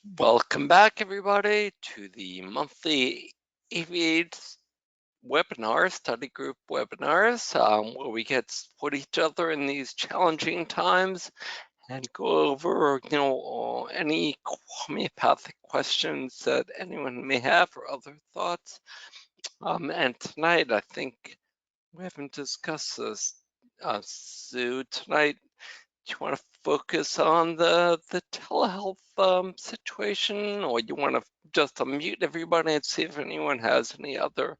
Welcome back, everybody, to the monthly AVH webinar, study group webinars, where we get to support each other in these challenging times and go over, any homeopathic questions that anyone may have or other thoughts. And tonight, I think we haven't discussed this, Sue. Tonight, do you want to focus on the telehealth situation, or you want to just unmute everybody and see if anyone has any other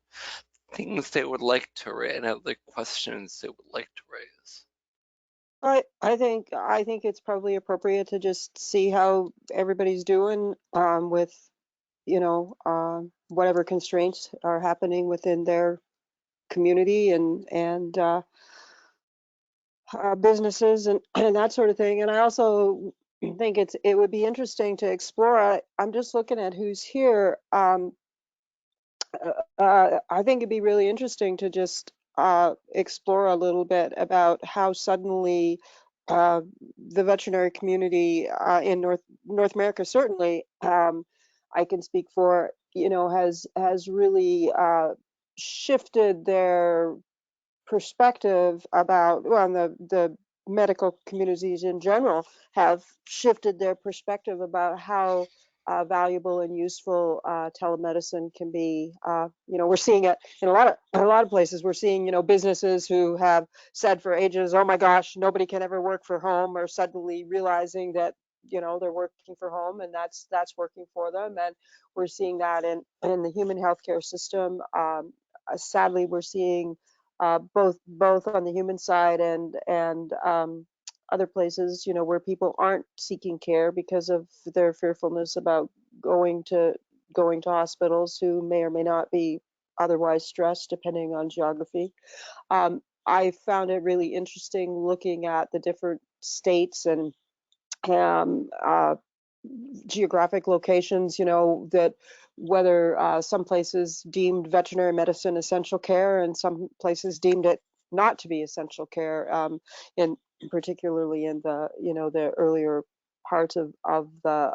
things they would like to raise, any other questions they would like to raise? I think it's probably appropriate to just see how everybody's doing with whatever constraints are happening within their community and businesses and that sort of thing. And I also think it would be interesting to explore. I'm just looking at who's here. I think it'd be really interesting to just explore a little bit about how suddenly uh, the veterinary community in North America, certainly, I can speak for, has really shifted their perspective about, well, and the medical communities in general have shifted their perspective about how valuable and useful telemedicine can be. We're seeing it in a lot of places. We're seeing, businesses who have said for ages, "Oh my gosh, nobody can ever work for home," are suddenly realizing that they're working for home, and that's working for them. And we're seeing that in the human healthcare system. Sadly, we're seeing both on the human side and other places, where people aren't seeking care because of their fearfulness about going to hospitals, who may or may not be otherwise stressed, depending on geography. I found it really interesting looking at the different states and um, uh, geographic locations, that whether some places deemed veterinary medicine essential care and some places deemed it not to be essential care, in particularly in the earlier parts of the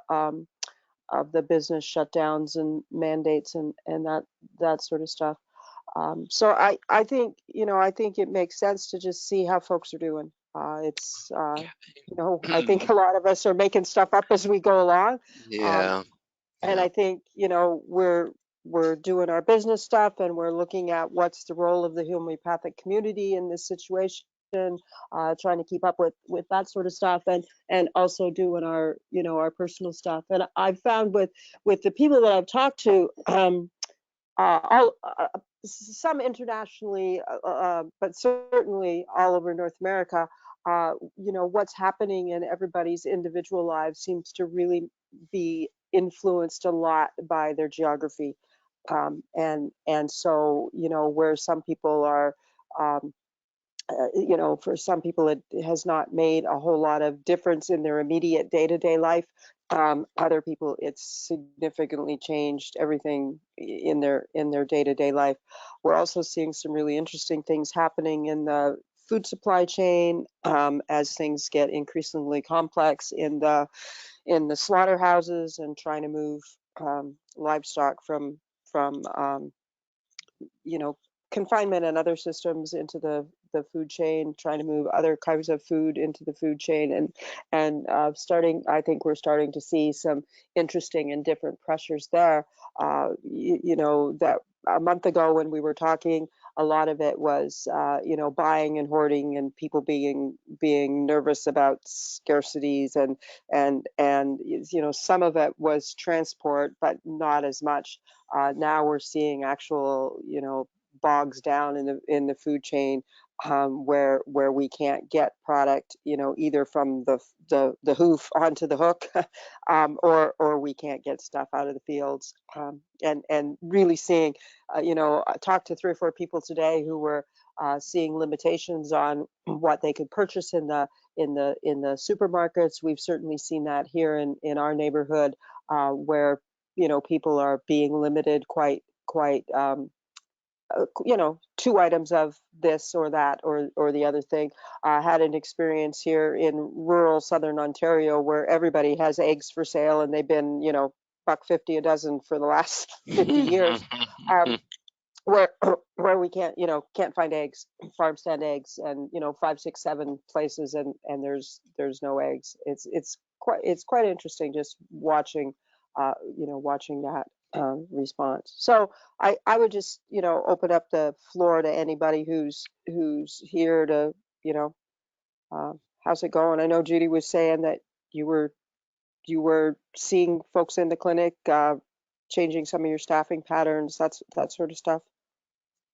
business shutdowns and mandates and that sort of stuff. So I think it makes sense to just see how folks are doing. It's I think a lot of us are making stuff up as we go along. Um, Yeah, and I yeah, think, we're doing our business stuff, and we're looking at what's the role of the homeopathic community in this situation, trying to keep up with that sort of stuff, and also doing our our personal stuff. And I've found with the people that I've talked to, some internationally, but certainly all over North America, what's happening in everybody's individual lives seems to really be influenced a lot by their geography. And so, where some people are, um, for some people, it has not made a whole lot of difference in their immediate day-to-day life. Other people, it's significantly changed everything in their day-to-day life. We're also seeing some really interesting things happening in the food supply chain, as things get increasingly complex in the slaughterhouses, and trying to move livestock from you know, confinement and other systems into the food chain, trying to move other kinds of food into the food chain, and I think we're starting to see some interesting and different pressures there. That a month ago when we were talking, a lot of it was, buying and hoarding, and people being nervous about scarcities, and some of it was transport, but not as much. Now we're seeing actual, bogs down in the food chain, where we can't get product, either from the hoof onto the hook, or we can't get stuff out of the fields. And really seeing, I talked to 3 or 4 people today who were seeing limitations on what they could purchase in the supermarkets. We've certainly seen that here in our neighborhood, where people are being limited quite 2 items of this or that or the other thing. Had an experience here in rural southern Ontario where everybody has eggs for sale and they've been, $1.50 a dozen for the last 50 years. Um, where where we can't find eggs, farm stand eggs, and 5, 6, 7 places, and there's no eggs. It's quite interesting just watching that response. So I would just open up the floor to anybody who's here to you know uh, how's it going? I know Judy was saying that you were seeing folks in the clinic, changing some of your staffing patterns, that sort of stuff.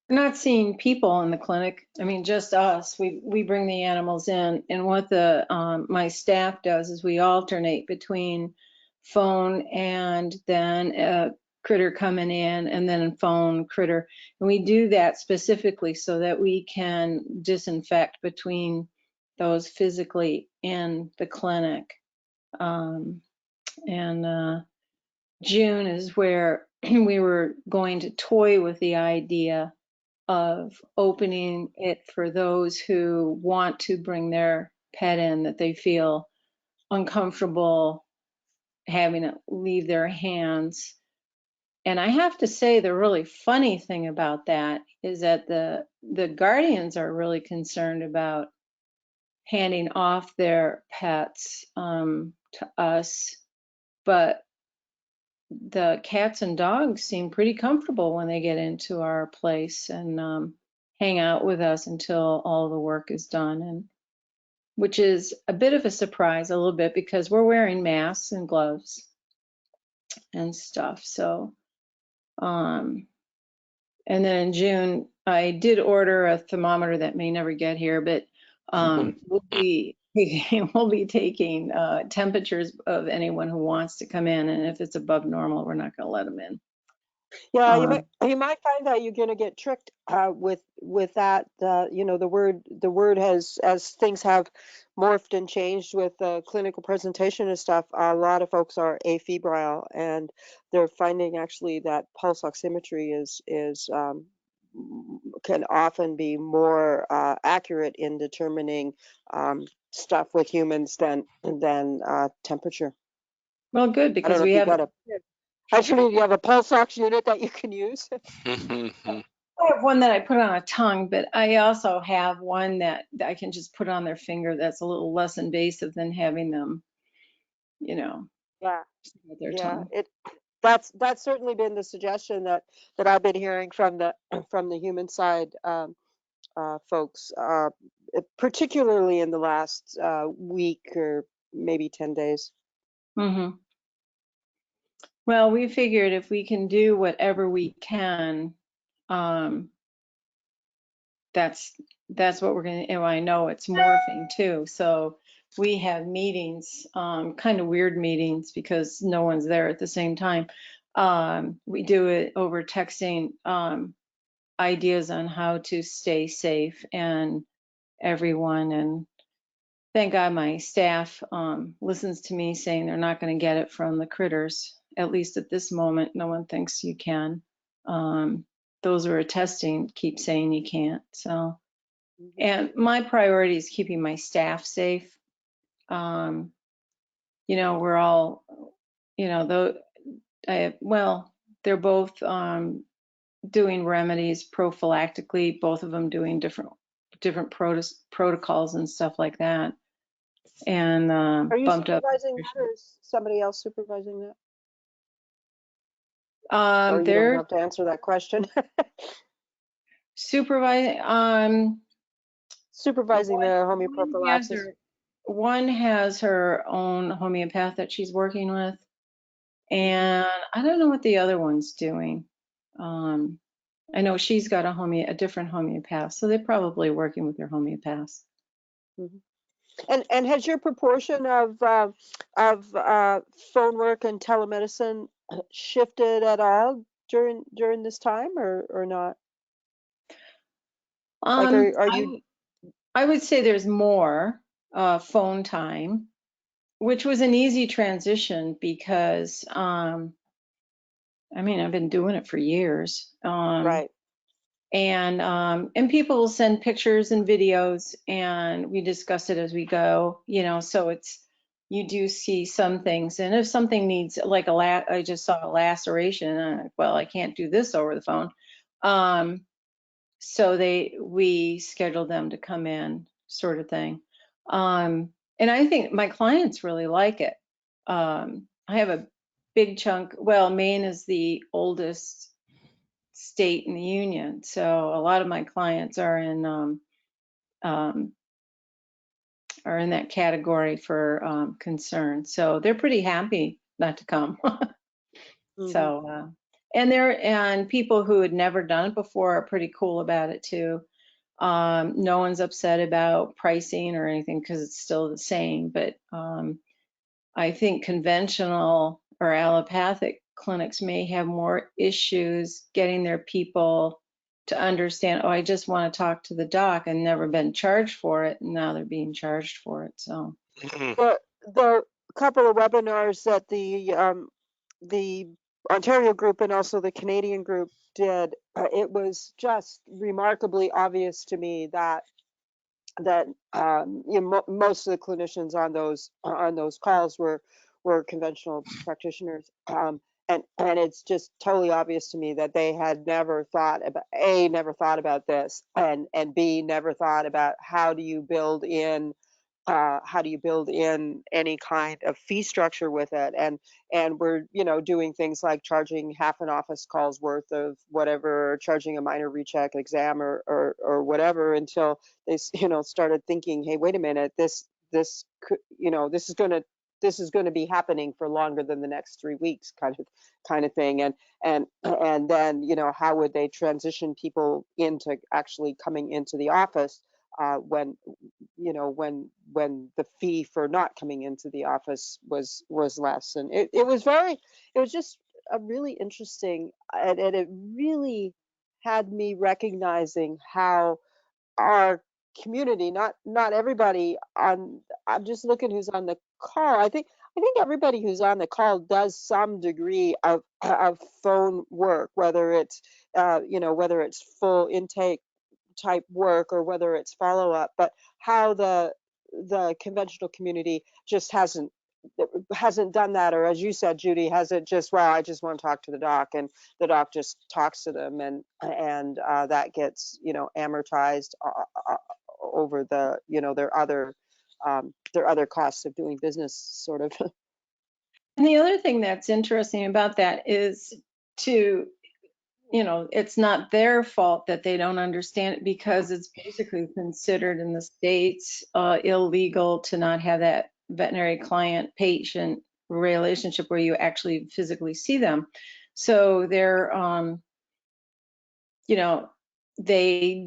We're not seeing people in the clinic. I mean, just us. We bring the animals in, and what the my staff does is we alternate between phone and then a critter coming in, and then phone critter, and we do that specifically so that we can disinfect between those physically in the clinic. Um, and June is where we were going to toy with the idea of opening it for those who want to bring their pet in that they feel uncomfortable having it leave their hands. And I have to say, the really funny thing about that is that the guardians are really concerned about handing off their pets to us, but the cats and dogs seem pretty comfortable when they get into our place and hang out with us until all the work is done, and which is a bit of a surprise, a little bit, because we're wearing masks and gloves and stuff. So, and then in June, I did order a thermometer that may never get here, but we'll be we'll be taking temperatures of anyone who wants to come in, and if it's above normal, we're not going to let them in. Yeah, you might Um, you might find that you're going to get tricked with that. The word has, as things have morphed and changed with clinical presentation and stuff. A lot of folks are afebrile, and they're finding actually that pulse oximetry can often be more accurate in determining stuff with humans than temperature. well, good, I don't because know if we you have got a actually you have a pulse ox unit that you can use. I have one that I put on a tongue, but I also have one that I can just put on their finger that's a little less invasive than having them, you know, Yeah, with their yeah. tongue. That's certainly been the suggestion that I've been hearing from the from the human side folks, particularly in the last week or maybe 10 days. Hmm. Well, we figured if we can do whatever we can, um, that's that's what we're gonna. And I know it's morphing too, so we have meetings, kind of weird meetings because no one's there at the same time. We do it over texting, ideas on how to stay safe and everyone. And thank God my staff listens to me saying they're not going to get it from the critters. At least at this moment, no one thinks you can. Um, those who are testing keep saying you can't. So, Mhm. and my priority is keeping my staff safe. Um, we're all, though, well, they're both doing remedies prophylactically, both of them doing different protocols and stuff like that, and Are you bumped up. supervising that, or is somebody else supervising that? Or you don't They're have to answer that question. supervising. Supervising One, the one has homeoprophylaxis. her one has her own homeopath that she's working with, Hmm. and I don't know what the other one's doing. Um, I know she's got a different homeopath, so they're probably working with their homeopaths. Hmm. And has your proportion of phone work and telemedicine shifted at all during this time, or not? Like, are you I would say there's more phone time, which was an easy transition because I mean, I've been doing it for years. right? And people will send pictures and videos, and we discuss it as we go, so you do see some things. And if something needs, like I just saw a laceration, well, I can't do this over the phone. So we schedule them to come in, sort of thing. And I think my clients really like it. I have a big chunk. Well, Maine is the oldest state in the union, so a lot of my clients um, are in that category for concern. So they're pretty happy not to come. So, and people who had never done it before are pretty cool about it too. No one's upset about pricing or anything because it's still the same. But I think conventional or allopathic clinics may have more issues getting their people to understand, oh, I just want to talk to the doc, and never been charged for it, and now they're being charged for it. So The couple of webinars that the Ontario group and also the Canadian group did, it was just remarkably obvious to me that most of the clinicians on those calls were conventional practitioners, and it's just totally obvious to me that they had never thought about never thought about this, and B, never thought about how do you build in any kind of fee structure with it, and we're doing things like charging half an office call's worth of whatever, charging a minor recheck exam or whatever, until they started thinking, hey, wait a minute, this could, this is going to be happening for longer than the next 3 weeks, kind of thing. And then how would they transition people into actually coming into the office, when the fee for not coming into the office was less. And it was just a really interesting, and it really had me recognizing how our community, not everybody on, I'm just looking who's on the call. I think everybody who's on the call does some degree of phone work, whether it's whether it's full intake type work or whether it's follow up, but how the conventional community just hasn't done that, or as you said, Judy, has it just, well, I just want to talk to the doc, and the doc just talks to them, and that gets amortized over their other costs of doing business, sort of. and the other thing that's interesting about that is to it's not their fault that they don't understand it, because it's basically considered in the States illegal to not have that veterinary client patient relationship where you actually physically see them. So they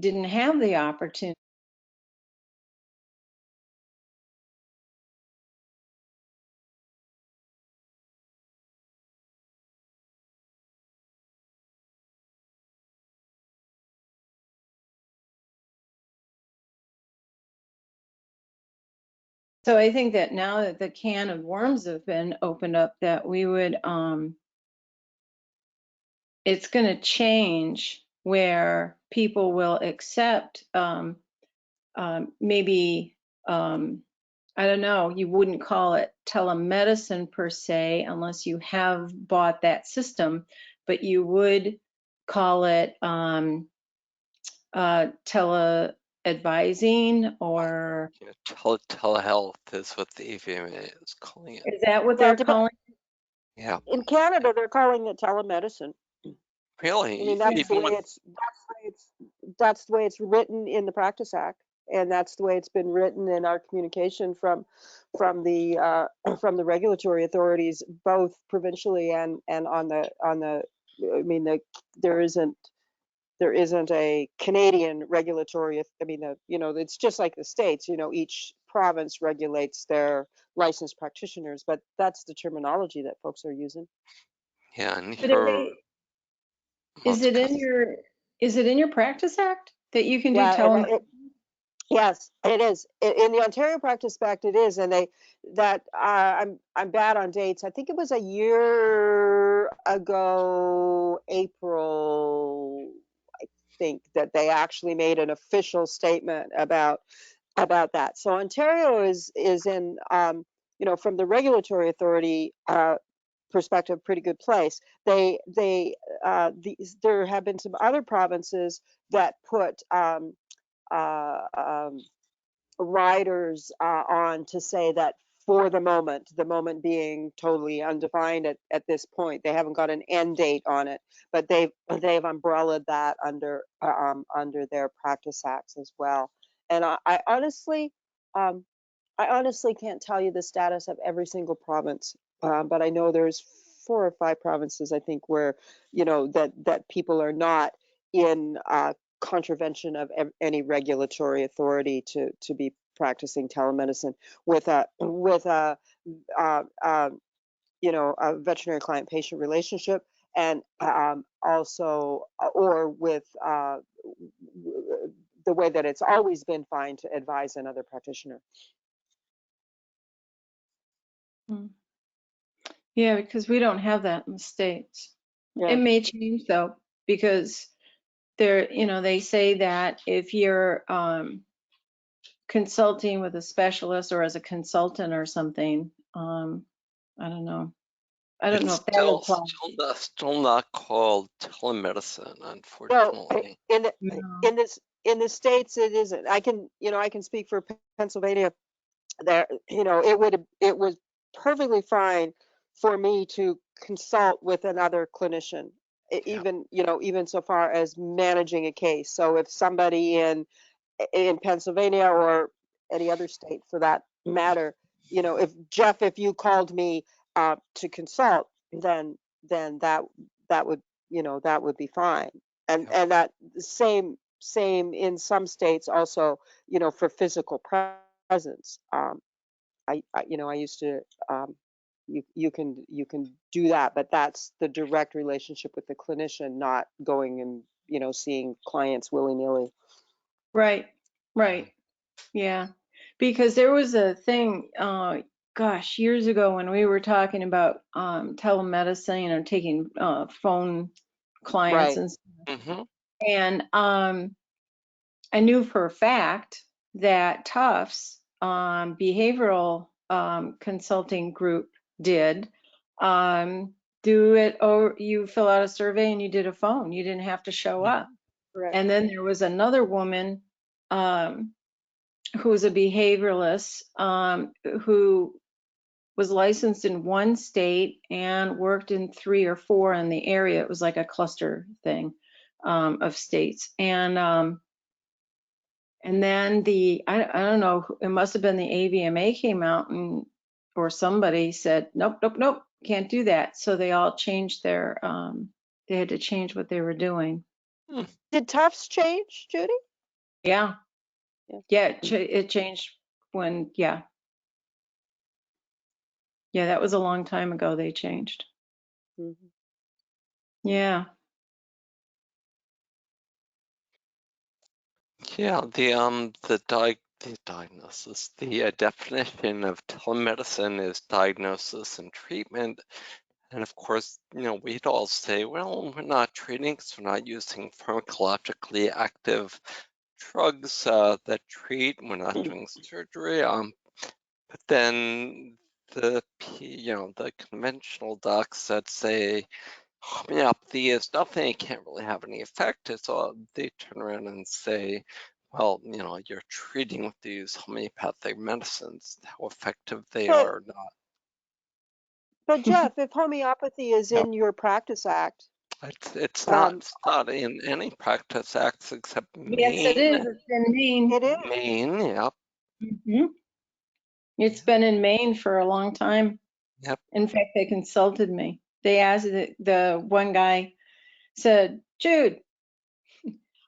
didn't have the opportunity. So I think that now that the can of worms have been opened up, that we would, it's going to change where people will accept, maybe, I don't know, you wouldn't call it telemedicine per se unless you have bought that system, but you would call it tele-advising, or Yeah, telehealth is what the AVMA is calling it. is that what Yeah, they're calling? Yeah, in Canada they're calling it telemedicine. I really. mean, that's the Even way with it's written in the Practice Act, and that's the way it's been written in our communication from the from the regulatory authorities, both provincially and on the. I mean, there isn't a Canadian regulatory. I mean, it's just like the states. Each province regulates their licensed practitioners, but that's the terminology that folks are using. yeah, and But are here, they, well, it's kind of, is it in your Practice Act that you can do Yeah, telemedicine? yes, it is. In the Ontario Practice Act, it is, and I'm bad on dates. I think it was a year ago, April. think that they actually made an official statement about that. So Ontario is in, from the regulatory authority perspective, pretty good place. There have been some other provinces that put uh, um, riders on to say that for the moment being totally undefined at this point, they haven't got an end date on it, but they've umbrellaed that under their practice acts as well. And um, I honestly can't tell you the status of every single province, but I know there's 4 or 5 provinces, I think, where that people are not in contravention of any regulatory authority to be practicing telemedicine with a veterinary client patient relationship, and also or with the way that it's always been fine to advise another practitioner. Yeah, because we don't have that in the States. Yeah. It may change though, because they say that if you're consulting with a specialist or as a consultant or something, I don't know. I don't know It's if that would apply. still not called telemedicine, No, unfortunately. in the States it isn't. I can speak for Pennsylvania. There, it was perfectly fine for me to consult with another clinician, Yeah. even so far as managing a case. So if somebody in Pennsylvania or any other state for that matter, if Jeff, if you called me to consult, then that would that would be fine. And Yep. that same in some states also, for physical presence. I used to you can do that, but that's the direct relationship with the clinician, not going and seeing clients willy-nilly. Right, right. Yeah. Because there was a thing, gosh, years ago when we were talking about telemedicine or taking phone clients Right. and Mm-hmm. and I knew for a fact that Tufts behavioral consulting group did do it, or you fill out a survey and you did a phone. You didn't have to show up. Correct. And then there was another woman who was a behavioralist who was licensed in one state and worked in 3 or 4 in the area. It was like a cluster thing of states. And then I don't know, it must have been the AVMA came out or somebody said, nope, nope, nope, can't do that. So they all changed they had to change what they were doing. Did Tufts change, Judy? Yeah. Yeah. Yeah, it changed when, yeah. Yeah, that was a long time ago they changed. Mhm. Yeah. Yeah, the diagnosis, the definition of telemedicine is diagnosis and treatment. And of course, we'd all say, well, we're not treating because we're not using pharmacologically active drugs that treat. We're not doing surgery. But then the conventional docs that say homeopathy is nothing, it can't really have any effect. It's all they turn around and say, well, you're treating with these homeopathic medicines, how effective they But are or not. but Jeff, if homeopathy is Yep. in your practice act, It's not um, it's not in any practice acts except Yes, it Maine. is. It's in Maine. it is. Maine, yep. hmm It's been in Maine for a long time. Yep. In fact, they consulted me. They asked the one guy said, Jude,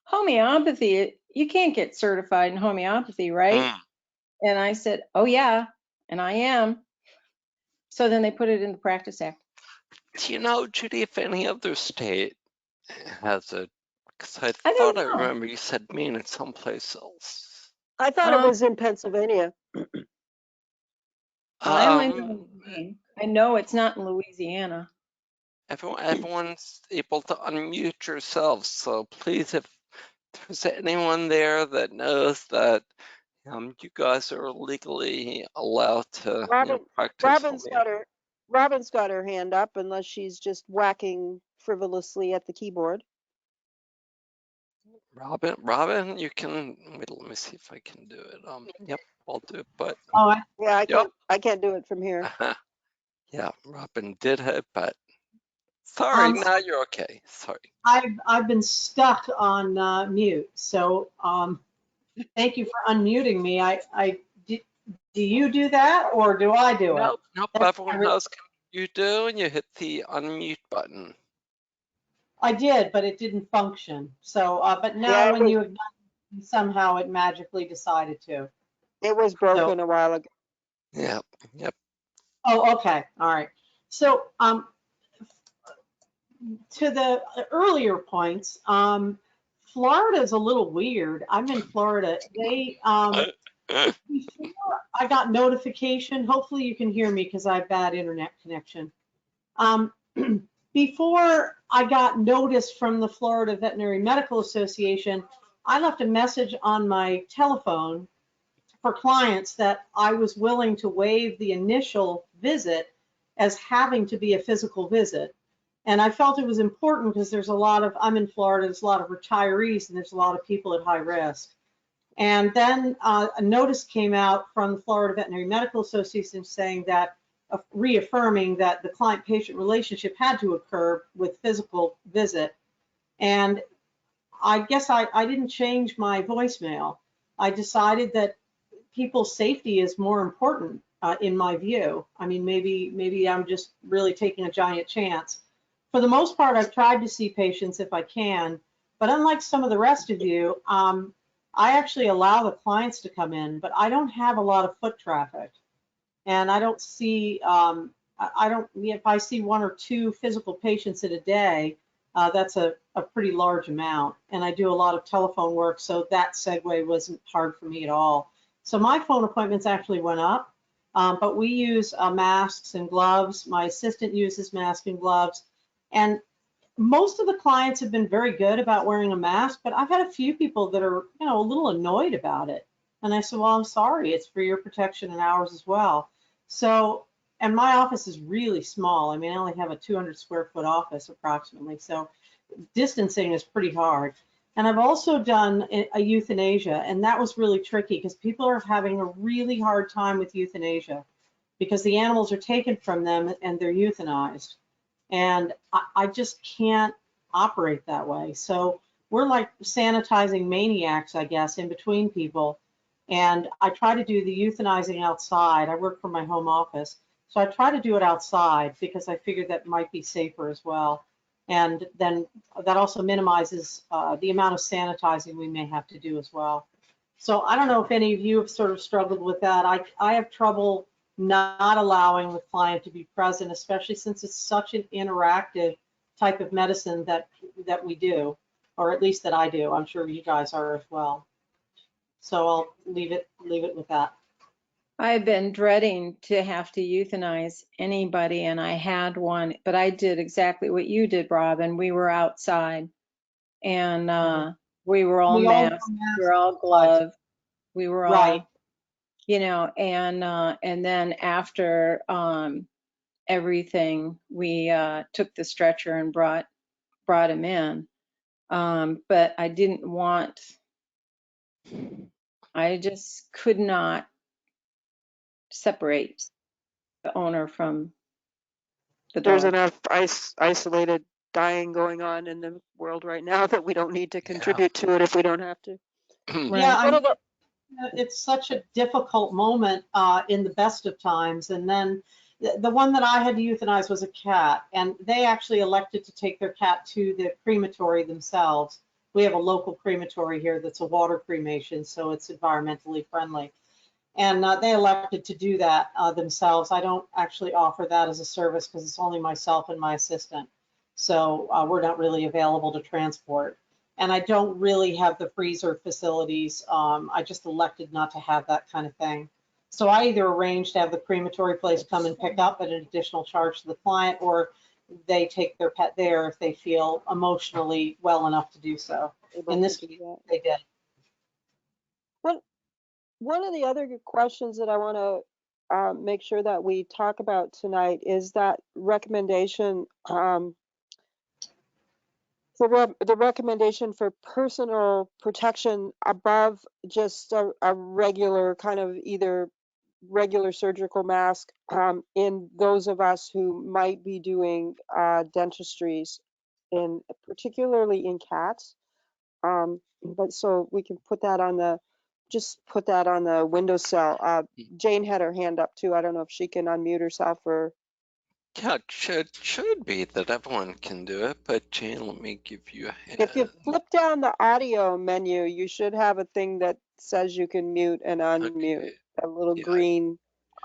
homeopathy, you can't get certified in homeopathy, right? Mm. And I said, oh yeah, and I am. So then they put it in the Practice Act. Do you know, Judy, if any other state has it? Because I I don't thought I know. remember you said Maine and someplace else. I thought it was in Pennsylvania. I only know Um, in Maine. I know it's not in Louisiana. everyone's able to unmute yourselves, so please, if there's anyone there that knows that you guys are legally allowed to Robin, practice Robin's homeopathy. got her, Robin's got her hand up, unless she's just whacking frivolously at the keyboard. Robin, you can wait. Let me see if I can do it. Yep, I'll do it. But Oh, Yeah, yep, I can't do it from here. yeah, Robin did it, but sorry, um, now you're okay. Sorry. I've been stuck on mute. So thank you for unmuting me. Do you do that or do I do it? Nope. That's Everyone knows you do, and you hit the unmute button. I did, but it didn't function. So, but now Yeah, when you ignite it, somehow it magically decided to. it was So, broken a while ago. Yep. oh, okay, all right. So, to the earlier points, Florida is a little weird. I'm in Florida. They, before I got notification, hopefully you can hear me because I have bad internet connection. Um, before I got notice from the Florida Veterinary Medical Association, I left a message on my telephone for clients that I was willing to waive the initial visit as having to be a physical visit. And I felt it was important because I'm in Florida, there's a lot of retirees and there's a lot of people at high risk. And then a notice came out from the Florida Veterinary Medical Association saying that, reaffirming that the client-patient relationship had to occur with physical visit. And I guess I didn't change my voicemail. I decided that people's safety is more important in my view. I mean, maybe I'm just really taking a giant chance. For the most part, I've tried to see patients if I can, but unlike some of the rest of you, I actually allow the clients to come in, but I don't have a lot of foot traffic. And I don't see, if I see one or two physical patients in a day, that's a pretty large amount. And I do a lot of telephone work, so that segue wasn't hard for me at all. So my phone appointments actually went up, but we use masks and gloves. My assistant uses masks and gloves. And most of the clients have been very good about wearing a mask, but I've had a few people that are, a little annoyed about it. And I said, well, I'm sorry, it's for your protection and ours as well. So, and my office is really small. I mean, I only have a 200 square foot office approximately. So distancing is pretty hard. And I've also done a euthanasia, and that was really tricky because people are having a really hard time with euthanasia because the animals are taken from them and they're euthanized. And I just can't operate that way. So we're like sanitizing maniacs, I guess, in between people. And I try to do the euthanizing outside. I work from my home office. So I try to do it outside because I figured that might be safer as well. And then that also minimizes the amount of sanitizing we may have to do as well. So I don't know if any of you have sort of struggled with that. I have trouble not allowing the client to be present, especially since it's such an interactive type of medicine that we do, or at least that I do. I'm sure you guys are as well. So I'll leave it with that. I've been dreading to have to euthanize anybody, and I had one, but I did exactly what you did, Robin. We were outside, and we were all masked, we were all gloved, we were Right. all, and then after everything, we took the stretcher and brought him in. But I just could not separate the owner from the There's dog. enough isolated dying going on in the world right now that we don't need to contribute to it if we don't have to. Yeah, Right. I mean, it's such a difficult moment in the best of times. And then the one that I had to euthanize was a cat, and they actually elected to take their cat to the crematory themselves. We have a local crematory here that's a water cremation, so it's environmentally friendly. And they elected to do that themselves. I don't actually offer that as a service because it's only myself and my assistant. So we're not really available to transport. And I don't really have the freezer facilities. I just elected not to have that kind of thing. So I either arranged to have the crematory place come and pick up at an additional charge to the client, or they take their pet there if they feel emotionally well enough to do so. able In to this do case, that. they did. One of the other questions that I want to make sure that we talk about tonight is that recommendation, the recommendation for personal protection above just a regular kind of either regular surgical mask in those of us who might be doing dentistries, in particularly in cats. But so we can put that on the, just put that on the windowsill. Jane had her hand up too. I don't know if she can unmute herself or. Yeah, it should be that everyone can do it, but Jane, let me give you a If you hand. flip down the audio menu, you should have a thing that says you can mute and unmute. Okay, A little yeah, green,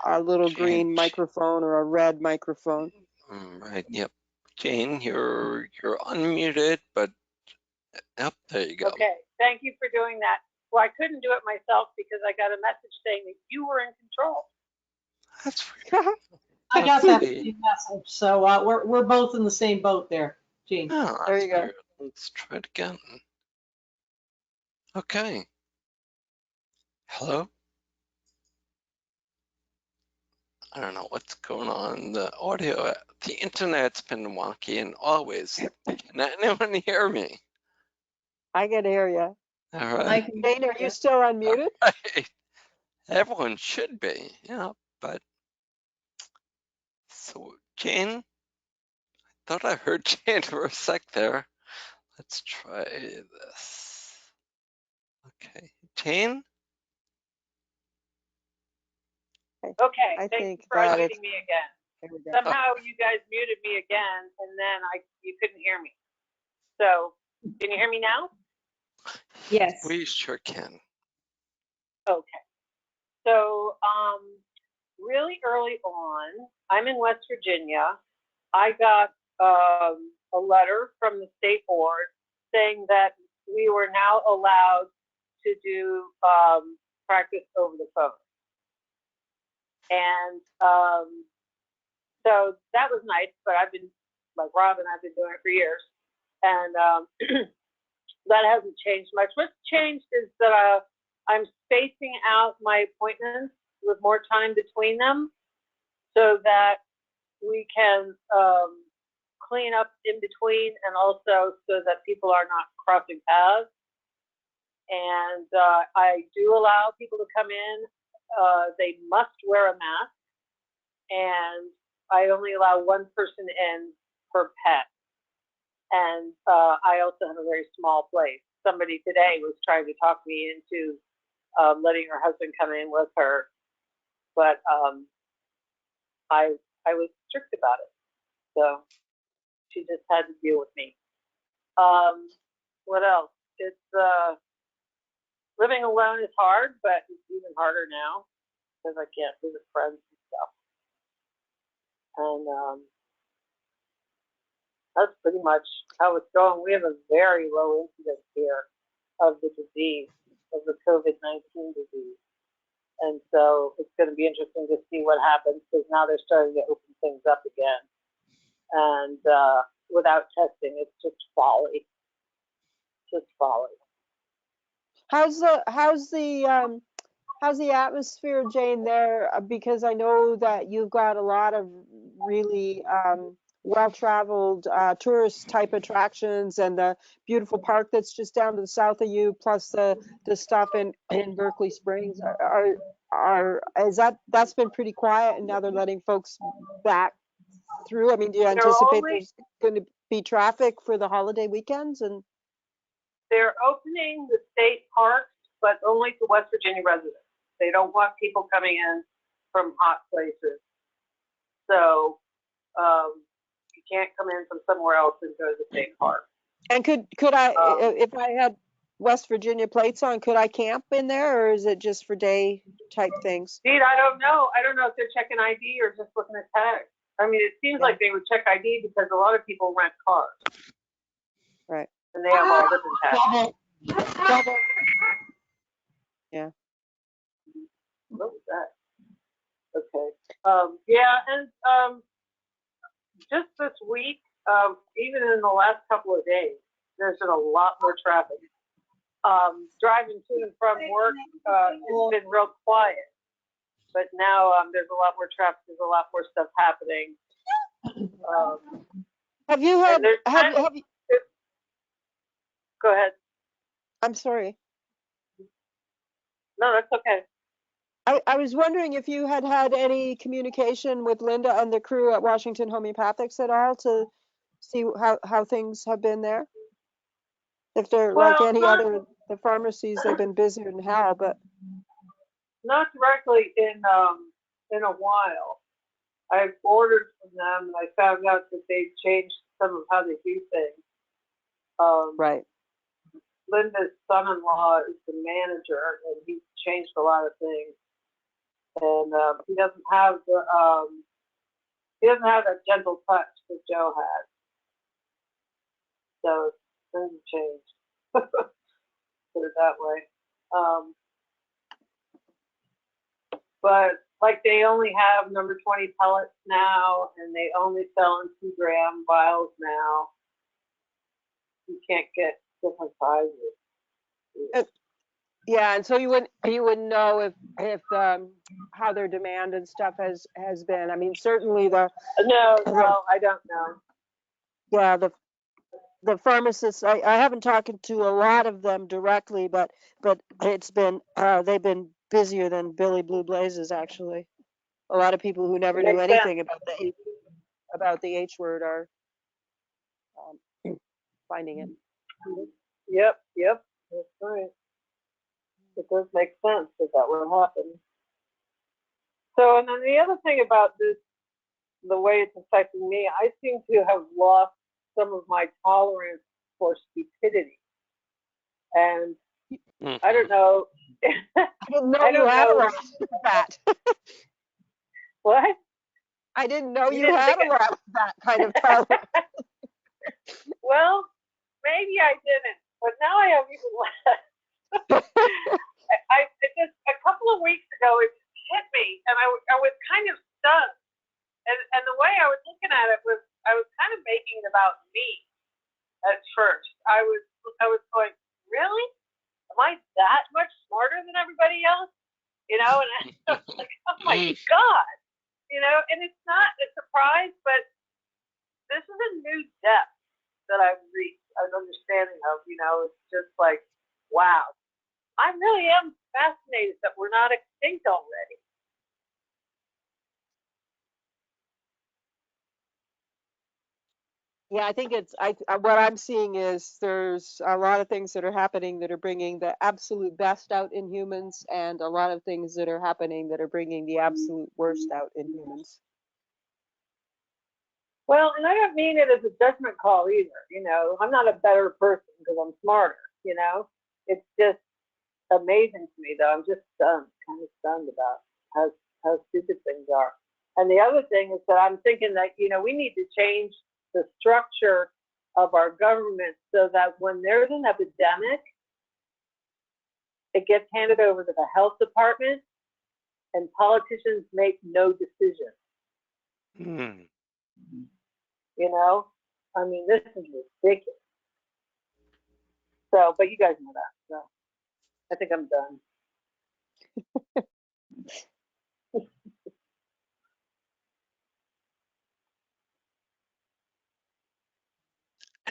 a little Jane, green microphone or a red microphone. right, yep. Jane, you're unmuted, but yep, there you go. Okay, thank you for doing that. Well, I couldn't do it myself because I got a message saying that you were in control. That's weird. I got Let's that see. same message, so we're both in the same boat there, Gene. Oh, There that's you go. weird. Let's try it again. Okay. Hello? I don't know what's going on. The audio, the internet's been wonky and always. Can anyone hear me? I can hear you. All I right. can, Jane, are you still unmuted? All right. Everyone should be, yeah, but so Jane, thought I heard Jane for a sec there. Let's try this. Okay, Jane? Okay, I thank think you for that it's, unmuting me again. there we go. Somehow you guys muted me again, and then you couldn't hear me. So, can you hear me now? yes. We sure can. Okay. So, really early on, I'm in West Virginia. I got a letter from the state board saying that we were now allowed to do practice over the phone. And so that was nice, but I've been, like Robin, I've been doing it for years. And that hasn't changed much. What's changed is that I'm spacing out my appointments with more time between them so that we can clean up in between, and also so that people are not crossing paths. And I do allow people to come in. They must wear a mask, and I only allow one person in per pet. And I also have a very small place. Somebody today was trying to talk me into letting her husband come in with her, but I was strict about it. So she just had to deal with me. What else? It's living alone is hard, but it's even harder now because I can't visit friends and stuff. And that's pretty much how it's going. We have a very low incidence here of the disease, of the COVID-19 disease. And so it's going to be interesting to see what happens, because now they're starting to open things up again. And without testing, it's just folly. Just folly. How's the atmosphere, Jane, there? Because I know that you've got a lot of really well-traveled tourist type attractions, and the beautiful park that's just down to the south of you, plus the stuff in Berkeley Springs. That's been pretty quiet, and now they're letting folks back through? I mean, do you anticipate there's going to be traffic for the holiday weekends? And they're opening the state parks, but only to West Virginia residents. They don't want people coming in from hot places. So you can't come in from somewhere else and go to the state park. And could I, if I had West Virginia plates on, could I camp in there, or is it just for day type things? Indeed, I don't know. I don't know if they're checking ID or just looking at tags. I mean, it seems like they would check ID because a lot of people rent cars. Right. And they have all different tags. Yeah. What was that? Okay. Yeah, and just this week, even in the last couple of days, there's been a lot more traffic. Driving to and from work, it's been real quiet, but now there's a lot more traffic. There's a lot more stuff happening. Have you had, and there's kind of- have you, Go ahead. I'm sorry. No, that's okay. I was wondering if you had had any communication with Linda and the crew at Washington Homeopathics at all to see how things have been there? If they're like Well, any other, the pharmacies, they've been busier than hell, but not directly in a while. I've ordered from them, and I found out that they've changed some of how they do things. right. Linda's son-in-law is the manager, and he's changed a lot of things. And he doesn't have that gentle touch that Joe had. So it's things changed. Put it that way. But like they only have number 20 pellets now, and they only sell in 2-gram vials now. You can't get different sizes. Yeah, and so you wouldn't know if how their demand and stuff has been. I mean, certainly No, I don't know. yeah, the pharmacists, I haven't talked to a lot of them directly, but it's been they've been busier than Billy Blue Blazes, actually. A lot of people who never It knew makes anything about the H word are finding it. Yep, that's right. It does make sense that would happen. So, and then the other thing about this, the way it's affecting me, I seem to have lost some of my tolerance for stupidity. And I don't know. I didn't know I you don't had a know. lot of that. What? I didn't know You you didn't had think a lot of that kind of tolerance. Well, maybe I didn't, but now I have even less. It just a couple of weeks ago it hit me, and I was kind of stunned. And the way I was looking at it was I was kind of making it about me at first. I was going, really? Am I that much smarter than everybody else? You know, and I was like, oh my God. You know, and it's not a surprise, but this is a new depth that I've reached an understanding of. You know, it's just like, wow, I really am fascinated that we're not extinct already. Yeah, I think it's what I'm seeing is there's a lot of things that are happening that are bringing the absolute best out in humans, and a lot of things that are happening that are bringing the absolute worst out in humans. Well, and I don't mean it as a judgment call either. You know, I'm not a better person because I'm smarter. You know, it's just amazing to me, though. I'm just stunned, kind of stunned about how stupid things are. And the other thing is that I'm thinking that, you know, we need to change the structure of our government so that when there's an epidemic, it gets handed over to the health department and politicians make no decision. You know, I mean, this is ridiculous. So, but you guys know that. So I think I'm done.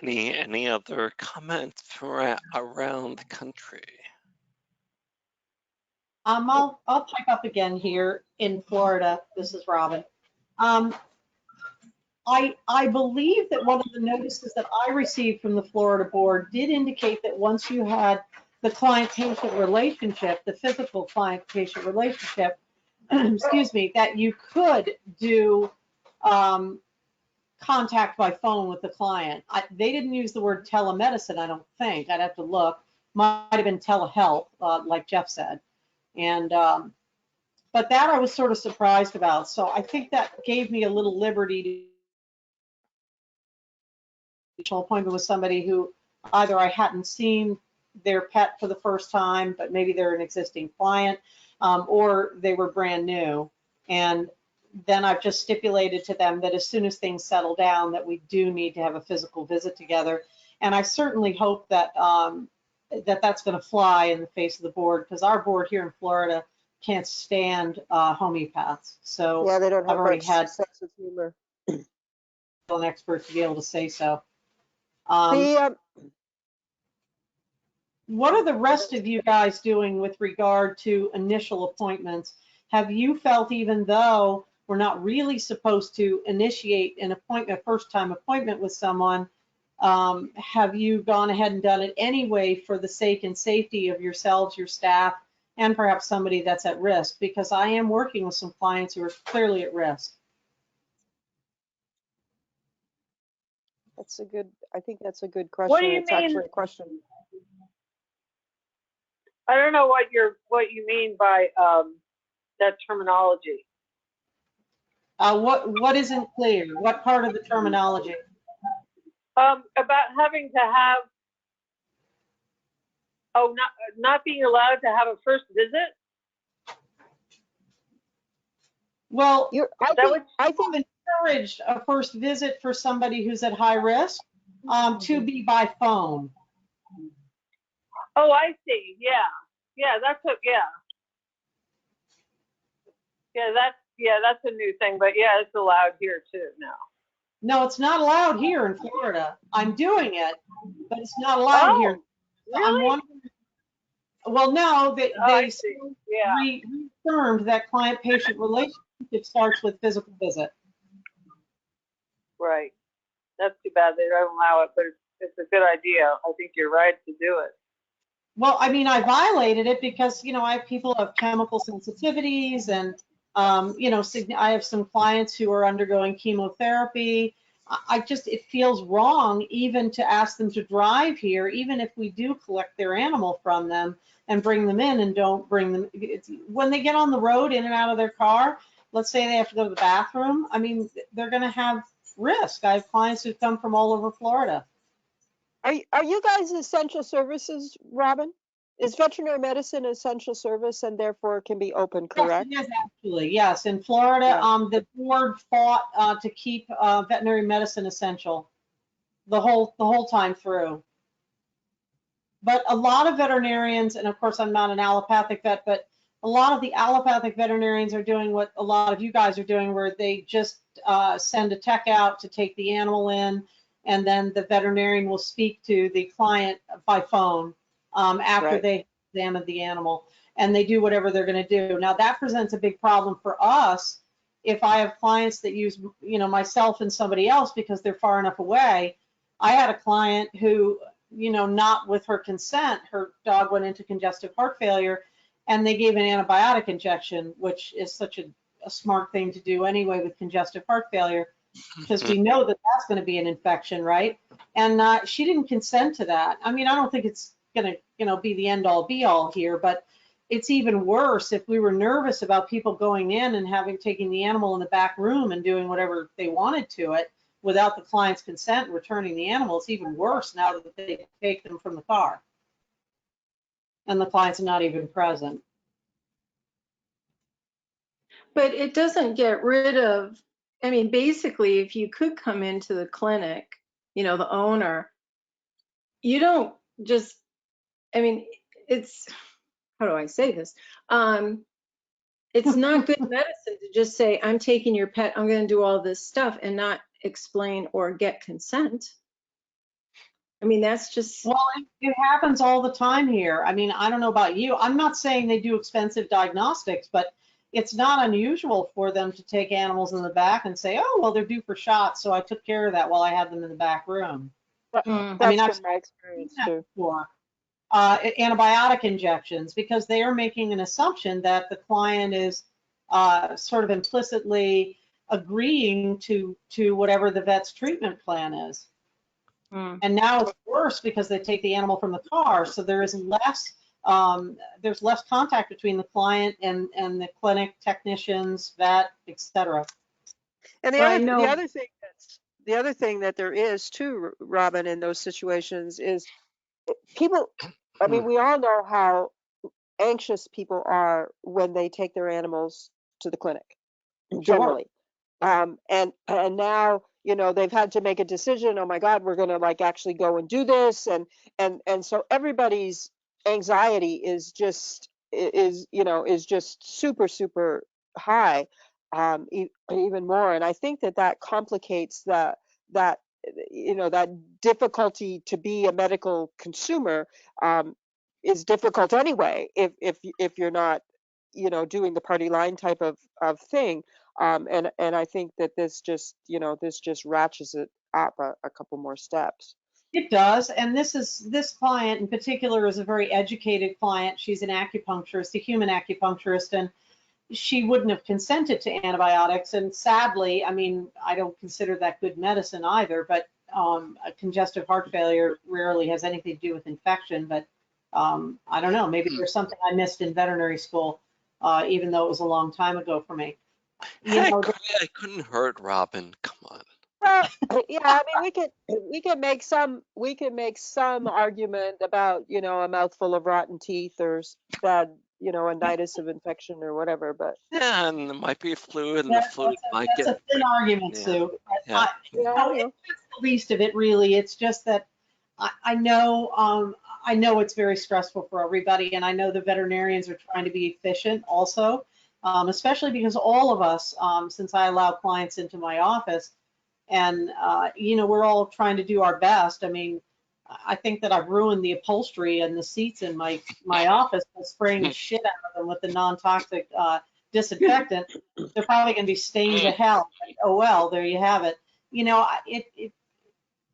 Any other comments from around the country? I'll pipe up again here in Florida. This is Robin. I believe that one of the notices that I received from the Florida board did indicate that once you had the client-patient relationship, the physical client-patient relationship, excuse me, that you could do contact by phone with the client. They didn't use the word telemedicine, I don't think. I'd have to look. Might have been telehealth, like Jeff said. And but that I was sort of surprised about. So I think that gave me a little liberty to appointment with somebody who either I hadn't seen their pet for the first time, but maybe they're an existing client, or they were brand new. And then I've just stipulated to them that as soon as things settle down, that we do need to have a physical visit together. And I certainly hope that that's going to fly in the face of the board, because our board here in Florida can't stand homeopaths. So Yeah, they don't I've have already much had sense of humor. an expert to be able to say so. The What are the rest of you guys doing with regard to initial appointments? Have you felt, even though we're not really supposed to initiate an appointment, a first-time appointment with someone, have you gone ahead and done it anyway for the sake and safety of yourselves, your staff, and perhaps somebody that's at risk? Because I am working with some clients who are clearly at risk. That's a good. I think that's a good What do question. you It's mean? actually a question. I don't know what you mean by that terminology. What isn't clear? What part of the terminology? About having to have not being allowed to have a first visit. Well, I That think. would I think. encouraged a first visit for somebody who's at high risk to be by phone. Oh, I see. Yeah, that's a that's a new thing. But yeah, it's allowed here too now. No, it's not allowed here in Florida. I'm doing it, but it's not allowed here. Oh, So I'm really? wondering, well, no, they Oh, I see. Yeah. reaffirmed that client-patient relationship starts with physical visit. Right. That's too bad they don't allow it, but it's a good idea. I think you're right to do it. Well, I mean, I violated it because, I have people who have chemical sensitivities, and, I have some clients who are undergoing chemotherapy. It feels wrong even to ask them to drive here, even if we do collect their animal from them and bring them in and don't bring them. When they get on the road in and out of their car, let's say they have to go to the bathroom, I mean, they're going to have risk. I have clients who come from all over Florida. Are you guys essential services, Robin? Is veterinary medicine an essential service and therefore can be open, Yes, correct? it is actually. Yes, in Florida, Yeah. the board fought to keep veterinary medicine essential the whole time through. But a lot of veterinarians, and of course I'm not an allopathic vet, but a lot of the allopathic veterinarians are doing what a lot of you guys are doing, where they just send a tech out to take the animal in, and then the veterinarian will speak to the client by phone after Right. they examine the animal, and they do whatever they're going to do. Now that presents a big problem for us if I have clients that use, myself and somebody else because they're far enough away. I had a client who, not with her consent, her dog went into congestive heart failure, and they gave an antibiotic injection, which is such a smart thing to do anyway with congestive heart failure, because we know that that's going to be an infection, right? And she didn't consent to that. I mean, I don't think it's going to, be the end all be all here, but it's even worse if we were nervous about people going in and taking the animal in the back room and doing whatever they wanted to it without the client's consent and returning the animal. It's even worse now that they take them from the car and the client's not even present. But it doesn't get rid of, I mean, basically, if you could come into the clinic, the owner, you don't just, I mean, it's, how do I say this? It's not good medicine to just say, I'm taking your pet, I'm going to do all this stuff and not explain or get consent. I mean, that's just. Well, it happens all the time here. I mean, I don't know about you. I'm not saying they do expensive diagnostics, but it's not unusual for them to take animals in the back and say, oh, well, they're due for shots, so I took care of that while I had them in the back room. Mm. I mean, That's I've been my seen experience that too. before. Antibiotic injections, because they are making an assumption that the client is sort of implicitly agreeing to whatever the vet's treatment plan is. And now it's worse because they take the animal from the car, so there's less contact between the client and the clinic technicians, vet, etc. And Well, I know. the other thing that there is too, Robin, in those situations is people. I mean, we all know how anxious people are when they take their animals to the clinic. generally. And now, you know, they've had to make a decision. Oh my God, we're going to like actually go and do this, and so everybody's anxiety is just is just super high, even more. And I think that that complicates that that difficulty to be a medical consumer, um, is difficult anyway if you're not doing the party line type of thing. And I think that this just ratchets it up a couple more steps. It does, and this client in particular is a very educated client. She's an acupuncturist, a human acupuncturist, and she wouldn't have consented to antibiotics. And sadly, I mean, I don't consider that good medicine either, but a congestive heart failure rarely has anything to do with infection. But I don't know, maybe there's something I missed in veterinary school, even though it was a long time ago for me. Heck, I couldn't hurt Robin. Come on. Well, yeah, I mean, we can make some argument about a mouthful of rotten teeth or bad a nidus of infection or whatever, but Yeah, and there might be a flu, and the flu might that's get. a thin argument, Yeah, Sue. yeah. It's the least of it, really. It's just that I know it's very stressful for everybody, and I know the veterinarians are trying to be efficient also, especially because all of us, since I allow clients into my office, and we're all trying to do our best. I mean, I think that I've ruined the upholstery and the seats in my office by spraying the shit out of them with the non-toxic disinfectant. They're probably going to be stained to hell. Oh well, there you have it.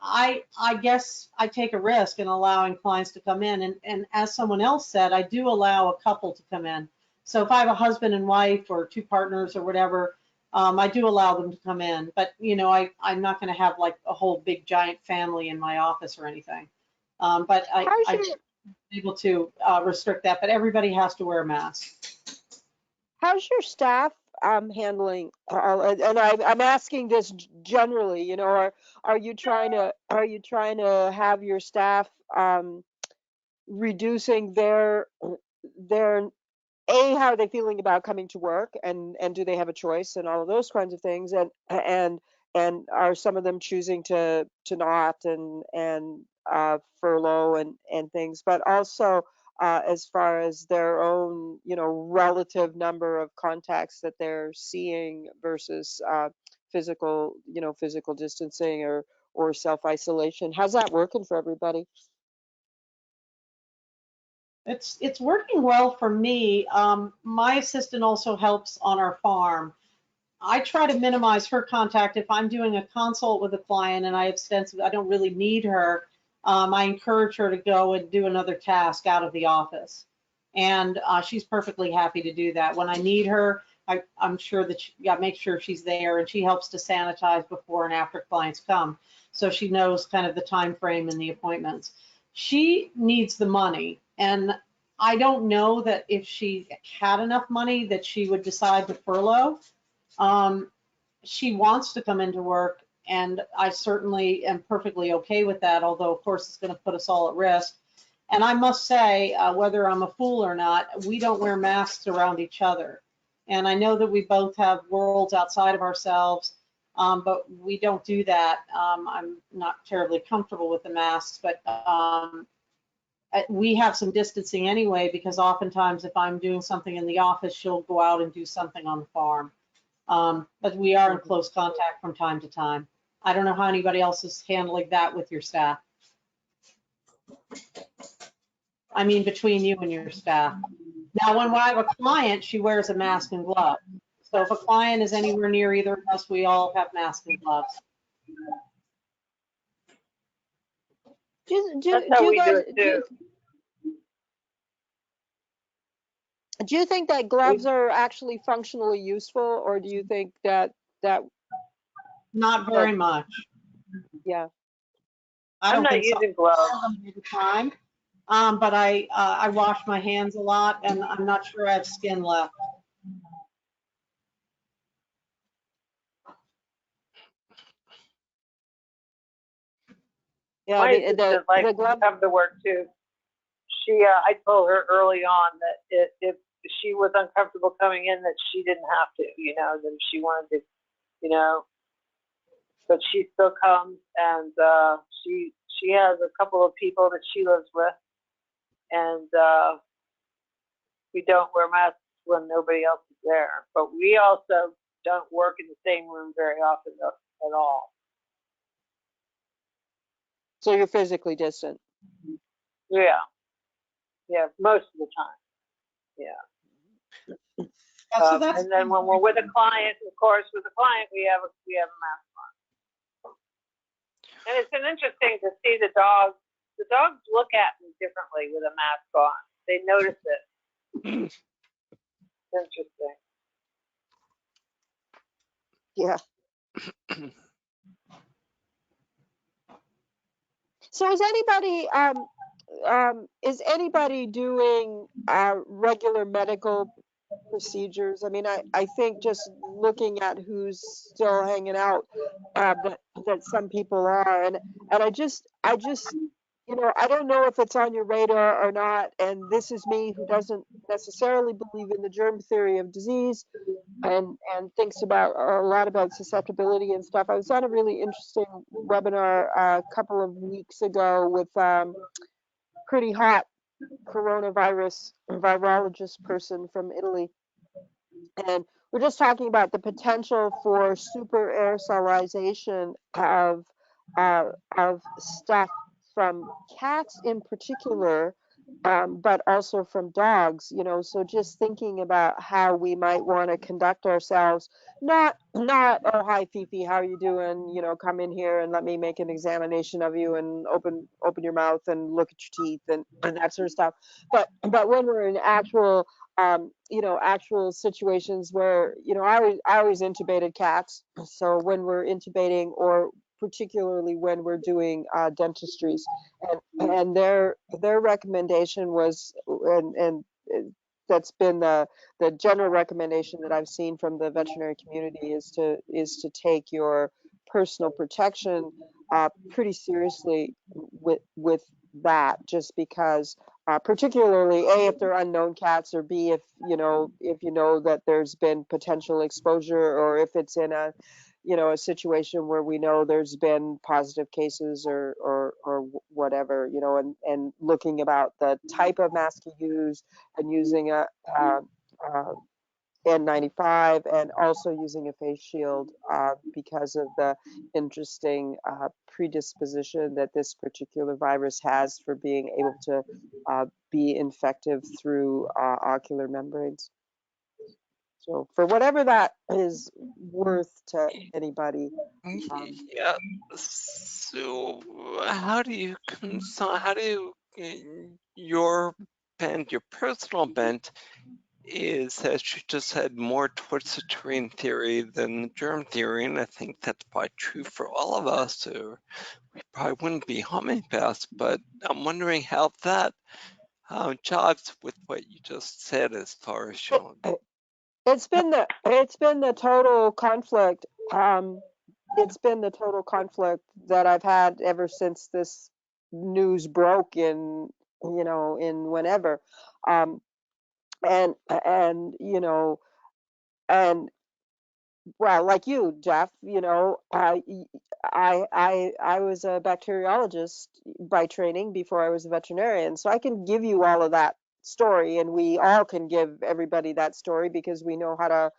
I guess I take a risk in allowing clients to come in, and as someone else said, I do allow a couple to come in. So if I have a husband and wife or two partners or whatever, I do allow them to come in. But I'm not going to have like a whole big giant family in my office or anything. But I'm able to restrict that. But everybody has to wear a mask. How's your staff handling? And I'm asking this generally. Are you trying to have your staff reducing their how are they feeling about coming to work, and do they have a choice, and all of those kinds of things, and are some of them choosing to not, and furlough and things, but also as far as their own relative number of contacts that they're seeing versus physical distancing or self-isolation. How's that working for everybody? It's working well for me. My assistant also helps on our farm. I try to minimize her contact. If I'm doing a consult with a client and I don't really need her, I encourage her to go and do another task out of the office. And she's perfectly happy to do that. When I need her, I'm sure that I make sure she's there, and she helps to sanitize before and after clients come. So she knows kind of the time frame and the appointments. She needs the money, and I don't know that if she had enough money that she would decide to furlough. She wants to come into work, and I certainly am perfectly okay with that, although of course it's going to put us all at risk. And I must say, whether I'm a fool or not, we don't wear masks around each other. And I know that we both have worlds outside of ourselves, but we don't do that. I'm not terribly comfortable with the masks, but we have some distancing anyway, because oftentimes if I'm doing something in the office, she'll go out and do something on the farm. But we are in close contact from time to time. I don't know how anybody else is handling that with your staff. I mean, between you and your staff. Now, when I have a client, she wears a mask and glove. So if a client is anywhere near either of us, we all have masks and gloves. That's how we do it too. Do you think that gloves are actually functionally useful, or do you think that Not very much. yeah? I'm not using gloves. All the time, but I wash my hands a lot, and I'm not sure I have skin left. Yeah, My assistant likes the to glove. come to work too. I told her early on that if she was uncomfortable coming in, that she didn't have to, you know, that if she wanted to, you know, but she still comes, and she has a couple of people that she lives with, and we don't wear masks when nobody else is there. But we also don't work in the same room very often at all. So you're physically distant. Yeah, yeah, most of the time. Yeah. Yeah, so that's, And then when we're with a client, of course, with a client, we have a mask on. And it's an interesting to see the dogs. The dogs look at me differently with a mask on. They notice it. It's interesting. Yeah. So is anybody doing regular medical procedures? I mean, I think just looking at who's still hanging out, that some people are, and I just you know, I don't know if it's on your radar or not, and this is me who doesn't necessarily believe in the germ theory of disease, and thinks about a lot about susceptibility and stuff. I was on a really interesting webinar a couple of weeks ago with pretty hot coronavirus virologist person from Italy, and we're just talking about the potential for super aerosolization of stuff from cats in particular, but also from dogs. You know, so just thinking about how we might want to conduct ourselves. Not oh hi Fifi, how are you doing? You know, come in here and let me make an examination of you and open your mouth and look at your teeth and that sort of stuff. But when we're in actual you know, actual situations where, you know, I always intubated cats. So when we're intubating, or particularly when we're doing dentistries, and their recommendation was, and that's been the general recommendation that I've seen from the veterinary community, is to take your personal protection pretty seriously with that, just because particularly A, if they're unknown cats, or B, if you know that there's been potential exposure, or if it's in a, you know, a situation where we know there's been positive cases, or whatever, you know, and looking about the type of mask you use, and using a N95, and also using a face shield, because of the interesting predisposition that this particular virus has for being able to be infective through ocular membranes. So for whatever that is worth to anybody. Yeah. So how do you your bent, your personal bent is that you just head more towards the terrain theory than the germ theory, and I think that's probably true for all of us, or we probably wouldn't be homeopaths, but I'm wondering how that jives with what you just said as far as your It's been the total conflict. It's been the total conflict that I've had ever since this news broke in, you know, in whenever. Um, and you know, and well, like you, Jeff, you know, I was a bacteriologist by training before I was a veterinarian, so I can give you all of that story, and we all can give everybody that story, because we know how to,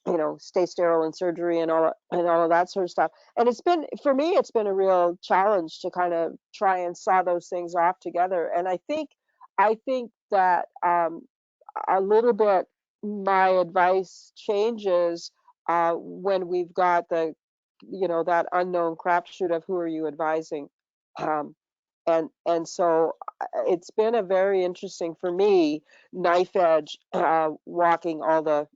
you know, stay sterile in surgery and all of that sort of stuff. And it's been, for me, it's been a real challenge to kind of try and saw those things off together. And I think that a little bit my advice changes when we've got the, you know, that unknown crapshoot of who are you advising. Um, and so it's been a very interesting for me, knife edge, walking all the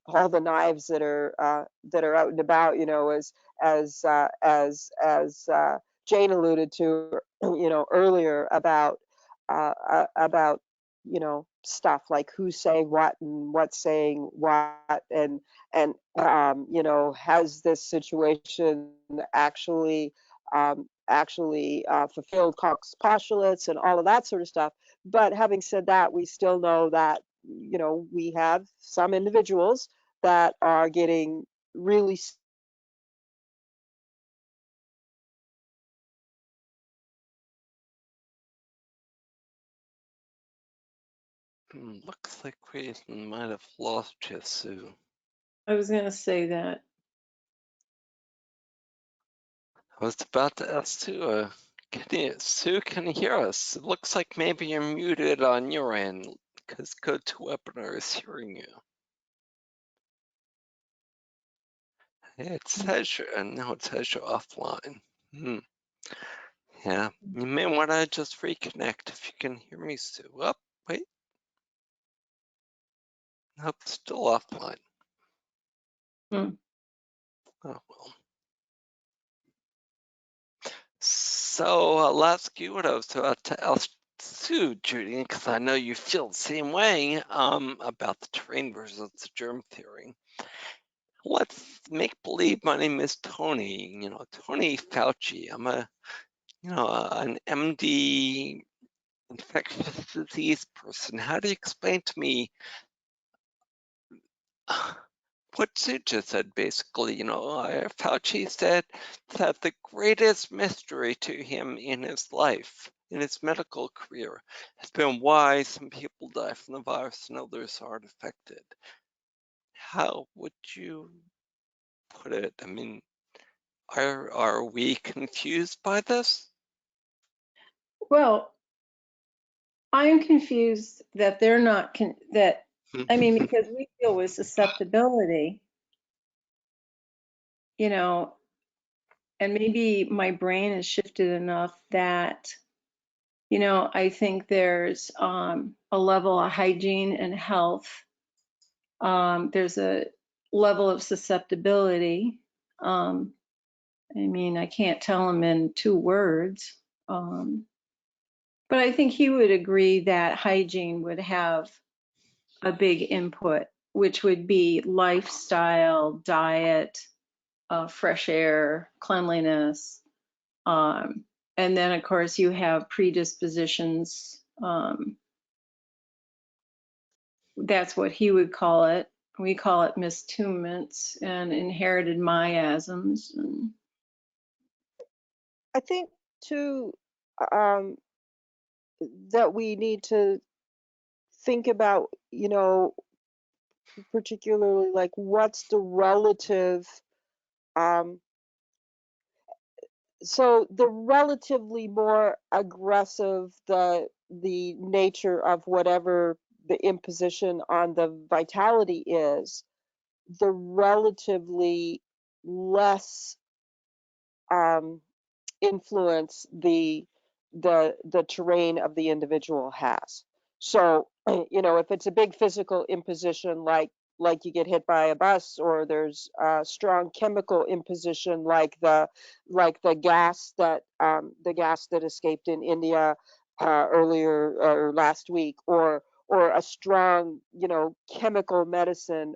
knives that are out and about, you know, as Jane alluded to, you know, earlier, about, you know, stuff like who's saying what and what's saying what, and you know, has this situation actually fulfilled Cox postulates and all of that sort of stuff. But having said that, we still know that, we have some individuals that are getting really Looks like we might have lost you, Sue. I was going to say that. I was about to ask Sue, Sue, can you hear us? It looks like maybe you're muted on your end, because GoToWebinar is hearing you. It says you're, no, it says you're offline. Yeah, you may want to just reconnect if you can hear me, Sue. Oh, wait. Nope, still offline. Hmm. Oh, well. So I'll ask you what I was about to ask Sue, Judy, because I know you feel the same way about the terrain versus the germ theory. Let's make believe my name is Tony, Tony Fauci. I'm an MD infectious disease person. How do you explain to me what Sue just said, basically? Fauci said that the greatest mystery to him in his life, in his medical career, has been why some people die from the virus and others aren't affected. How would you put it? I mean, are we confused by this? Well, I'm confused that they're not, because we deal with susceptibility, and maybe my brain has shifted enough that, I think there's a level of hygiene and health. There's a level of susceptibility. I can't tell him in 2 words. But I think he would agree that hygiene would have a big input, which would be lifestyle, diet, fresh air, cleanliness. And then, of course, you have predispositions. That's what he would call it. We call it mistuments and inherited miasms. I think too, um, that we need to think about, particularly like what's the relative, um, so the relatively more aggressive the nature of whatever the imposition on the vitality is, the relatively less um, influence the terrain of the individual has. So, if it's a big physical imposition like you get hit by a bus, or there's a strong chemical imposition like the gas that escaped in India earlier or last week, or a strong chemical medicine,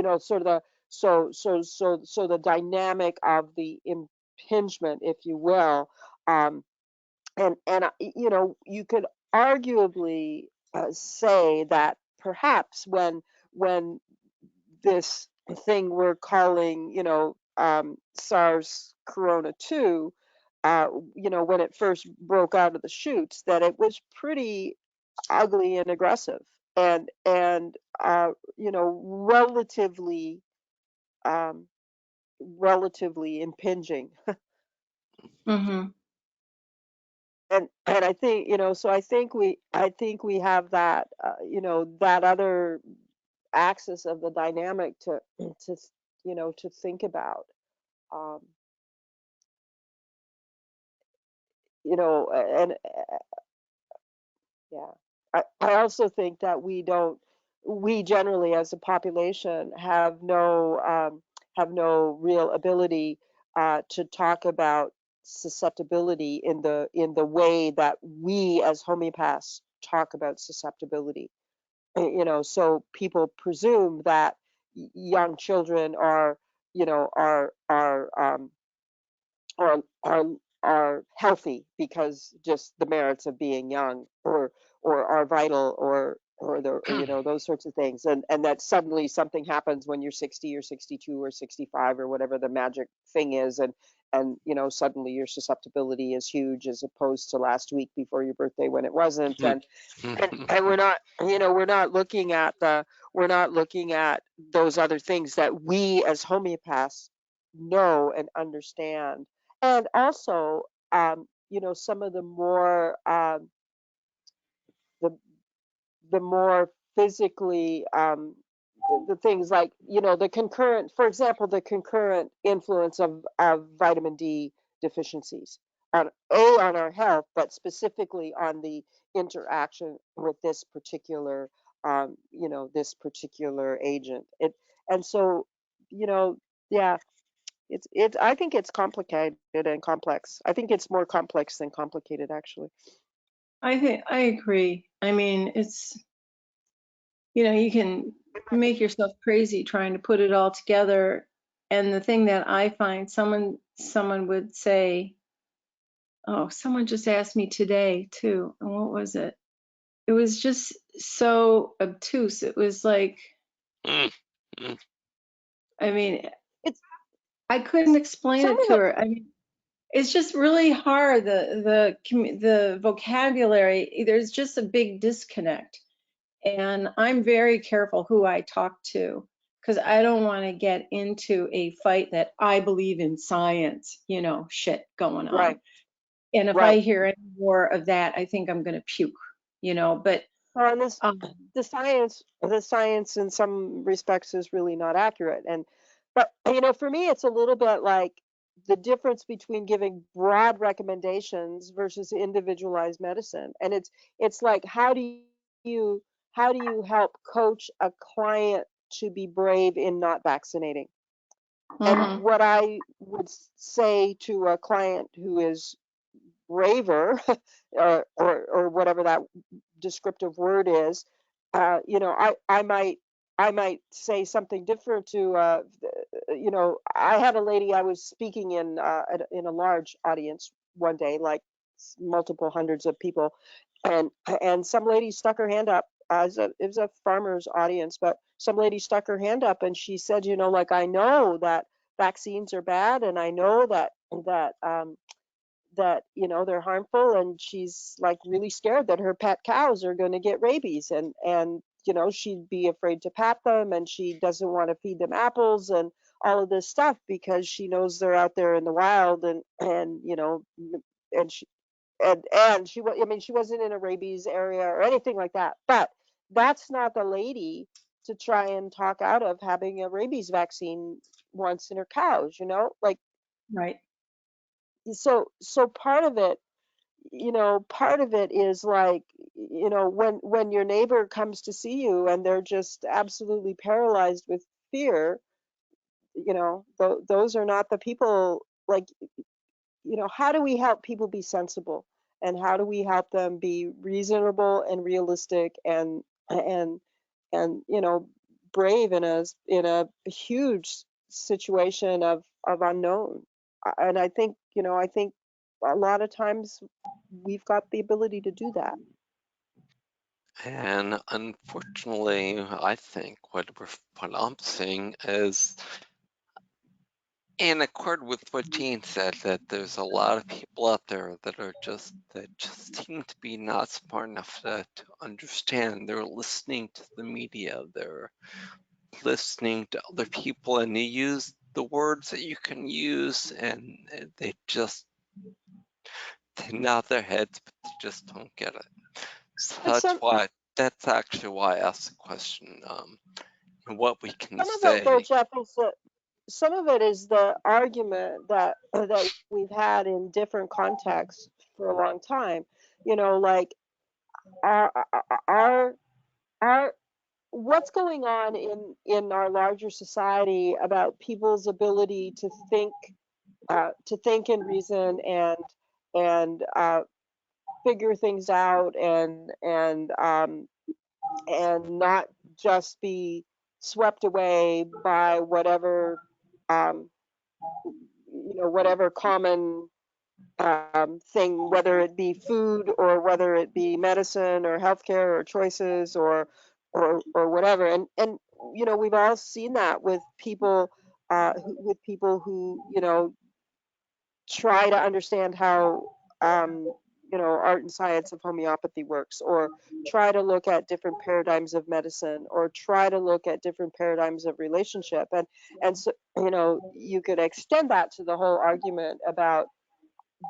sort of the dynamic of the impingement, if you will, and you could arguably say that perhaps when this thing we're calling SARS Corona 2, when it first broke out of the chutes, that it was pretty ugly and aggressive, and um, relatively impinging. Mm-hmm. And I think, so I think we have that, that other axis of the dynamic to think about. Um, and yeah, I also think that we generally as a population have no real ability to talk about susceptibility in the way that we as homeopaths talk about susceptibility. So people presume that young children are are healthy because just the merits of being young, or are vital, or or those sorts of things, and that suddenly something happens when you're 60 or 62 or 65 or whatever the magic thing is, and suddenly your susceptibility is huge as opposed to last week before your birthday when it wasn't. And we're not looking at those other things that we as homeopaths know and understand. And also, some of the the more physically, the things like, the concurrent, for example, the concurrent influence of vitamin D deficiencies on our health, but specifically on the interaction with this particular agent. And so, you know, yeah, I think it's complicated and complex. I think it's more complex than complicated, actually. I agree. I mean, it's, you can make yourself crazy trying to put it all together. And the thing that I find, someone would say, oh, someone just asked me today too. And what was it? It was just so obtuse. It was like, Mm, mm. I mean, It's I couldn't explain some it of to it, her. I mean, it's just really hard. The vocabulary, there's just a big disconnect. And I'm very careful who I talk to because I don't want to get into a fight that I believe in science, shit going on. right, And if I right. hear any more of that, I think I'm going to puke, but Well, and this, um, the science in some respects is really not accurate. But for me, it's a little bit like the difference between giving broad recommendations versus individualized medicine. And it's like, you how do you help coach a client to be brave in not vaccinating? And mhm, what I would say to a client who is braver, or whatever that descriptive word is, I might say something different to, I had a lady, I was speaking in a large audience one day, like multiple hundreds of people, and some lady stuck her hand up. It was a farmer's audience, but some lady stuck her hand up and she said, like, I know that vaccines are bad, and I know that they're harmful, and she's like really scared that her pet cows are going to get rabies, and she'd be afraid to pat them, and she doesn't want to feed them apples and all of this stuff because she knows they're out there in the wild, and she I mean, she wasn't in a rabies area or anything like that, but that's not the lady to try and talk out of having a rabies vaccine once in her cows, like. right, So part of it is like, when your neighbor comes to see you and they're just absolutely paralyzed with fear, those are not the people, like, how do we help people be sensible, and how do we help them be reasonable and realistic and brave in a huge situation of unknown. And I think a lot of times we've got the ability to do that. And unfortunately, I think what I'm seeing is in accord with what Jean said, that there's a lot of people out there that just seem to be not smart enough to understand. They're listening to the media, they're listening to other people, and they use the words that you can use, and they nod their heads, but they just don't get it. So And that's actually why I asked the question, and what we can some of it, though, say. Jeff, is some of it is the argument that we've had in different contexts for a long time. Like, our our our what's going on in our larger society about people's ability to think and reason and figure things out, and not just be swept away by whatever, whatever common thing, whether it be food or whether it be medicine or healthcare or choices or whatever. And we've all seen that with people with people who try to understand how art and science of homeopathy works, or try to look at different paradigms of medicine, or try to look at different paradigms of relationship. And so you could extend that to the whole argument about,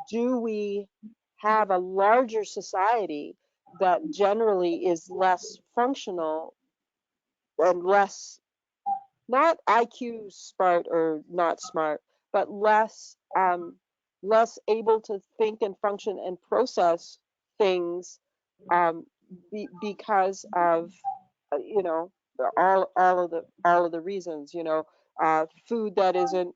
do we have a larger society that generally is less functional and less, not IQ smart or not smart, but less able to think and function and process things, because of all of the reasons, food that isn't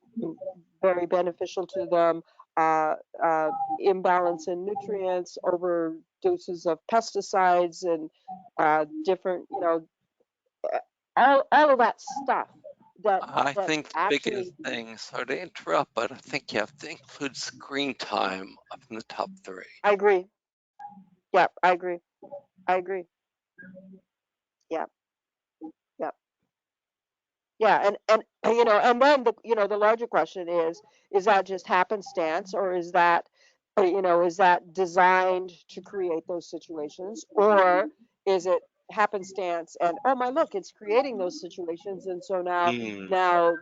very beneficial to them, uh, uh, imbalance in nutrients, overdoses of pesticides, and different, all of that stuff that I that think the biggest actually. thing, sorry to interrupt, but I think you have to include screen time up in the top three. I agree. Yeah, I agree. I agree. Yeah, yeah, yeah. And and then the larger question is that just happenstance, or is that designed to create those situations, or is it happenstance and, oh my, look, it's creating those situations, and so now Hmm. now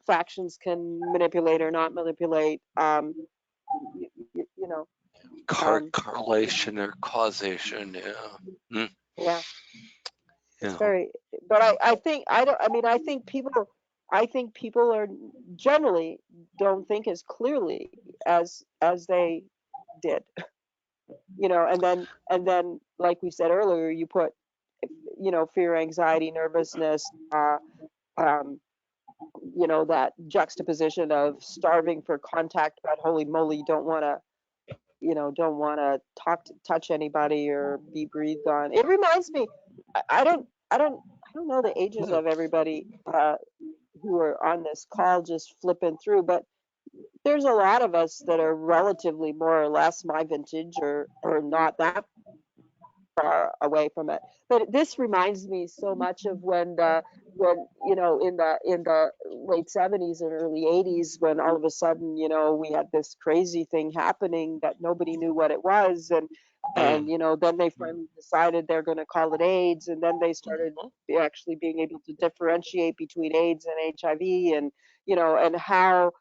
factions can manipulate or not manipulate, you, you know um Correlation or causation, yeah. Hmm. yeah. It's Yeah. very, but I think I don't. I mean, I think people are generally don't think as clearly as they did. And then, like we said earlier, you put, fear, anxiety, nervousness, um, that juxtaposition of starving for contact, but holy moly, you don't want to touch anybody or be breathed on. It reminds me, I don't know the ages Hmm. of everybody who are on this call just flipping through, but there's a lot of us that are relatively more or less my vintage, or not that far away from it. But this reminds me so much of when in the late 70s and early 80s, when all of a sudden, we had this crazy thing happening that nobody knew what it was. And Hmm. then they finally decided they're going to call it AIDS, and then they started actually being able to differentiate between AIDS and HIV, and how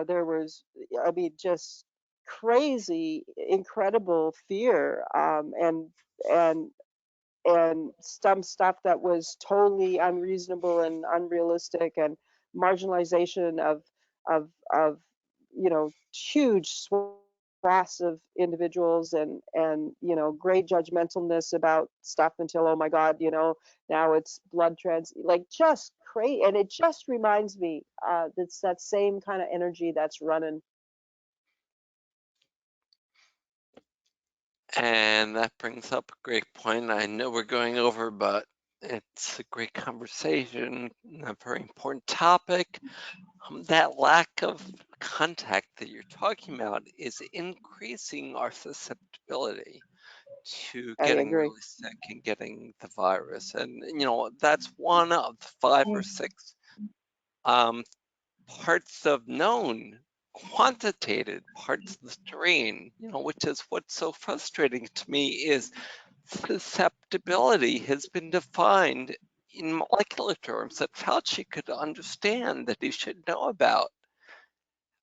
there was, I mean, just crazy, incredible fear, and some stuff that was totally unreasonable and unrealistic, and marginalization of huge swaths of individuals, and great judgmentalness about stuff, until, oh my God, now it's blood like, just crazy. And it just reminds me, it's that same kind of energy that's running. And that brings up a great point. I know we're going over, but it's a great conversation, a very important topic. That lack of contact that you're talking about is increasing our susceptibility to I getting agree. really sick and getting the virus. And, that's one of 5 or 6 um, parts of known quantitated parts of the terrain, which is what's so frustrating to me is susceptibility has been defined in molecular terms that Fauci could understand, that he should know about.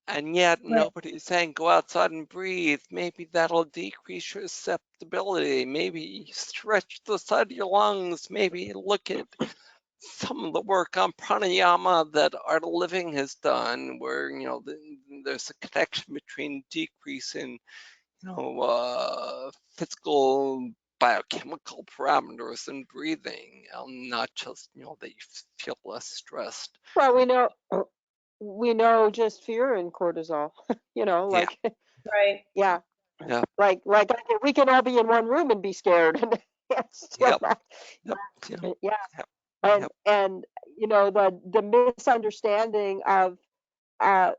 And yet Right. nobody's saying go outside and breathe. Maybe that'll decrease your susceptibility. Maybe stretch the side of your lungs. Maybe look at some of the work on pranayama that Art of Living has done, where there's a connection between decrease in physical biochemical parameters and breathing, not just that you feel less stressed. Well, we know just fear and cortisol, Yeah, like, Right. yeah, yeah, like we can all be in one room and be scared, and still yep, not. yep, yep, Yeah. yep, And the misunderstanding of uh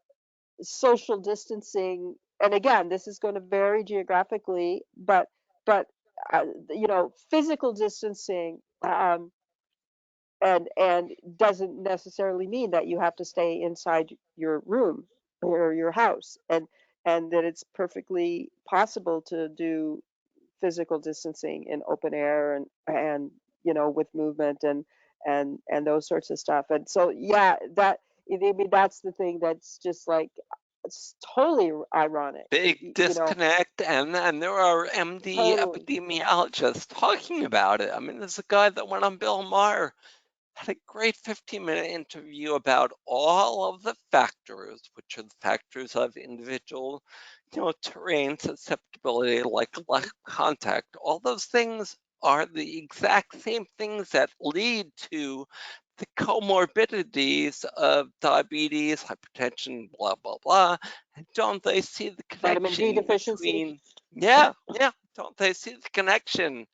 social distancing and again, this is going to vary geographically, but physical distancing, and doesn't necessarily mean that you have to stay inside your room or your house, and that it's perfectly possible to do physical distancing in open air, and with movement, and those sorts of stuff. And so yeah, I mean, that's the thing that's just like, it's totally ironic. Big disconnect, and there are MD Totally. epidemiologists talking about it. I mean, there's a guy that went on Bill Maher, had a great 15-minute interview about all of the factors, which are the factors of individual, terrain susceptibility, like lack of contact. All those things are the exact same things that lead to the comorbidities of diabetes, hypertension, blah, blah, blah. And don't they see the Vitamin D connection deficiency. between, don't they see the connection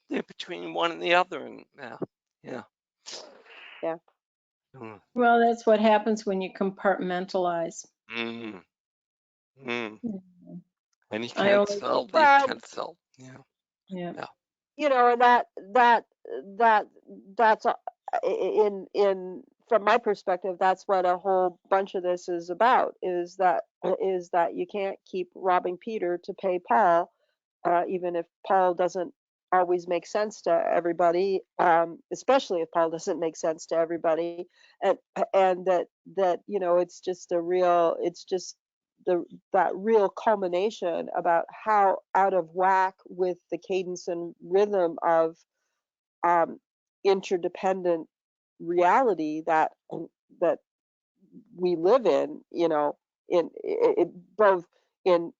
between one and the other? And yeah. Well, that's what happens when you compartmentalize. Mm. Mm. Mhm. And you I can't only, sell, you Well, can't sell. Yeah. yeah. and that's in from my perspective, that's what a whole bunch of this is about, is that you can't keep robbing Peter to pay Paul, even if Paul doesn't always make sense to everybody, especially if Paul doesn't make sense to everybody, and and that it's just that real culmination about how out of whack with the cadence and rhythm of um, interdependent reality that we live in, in both in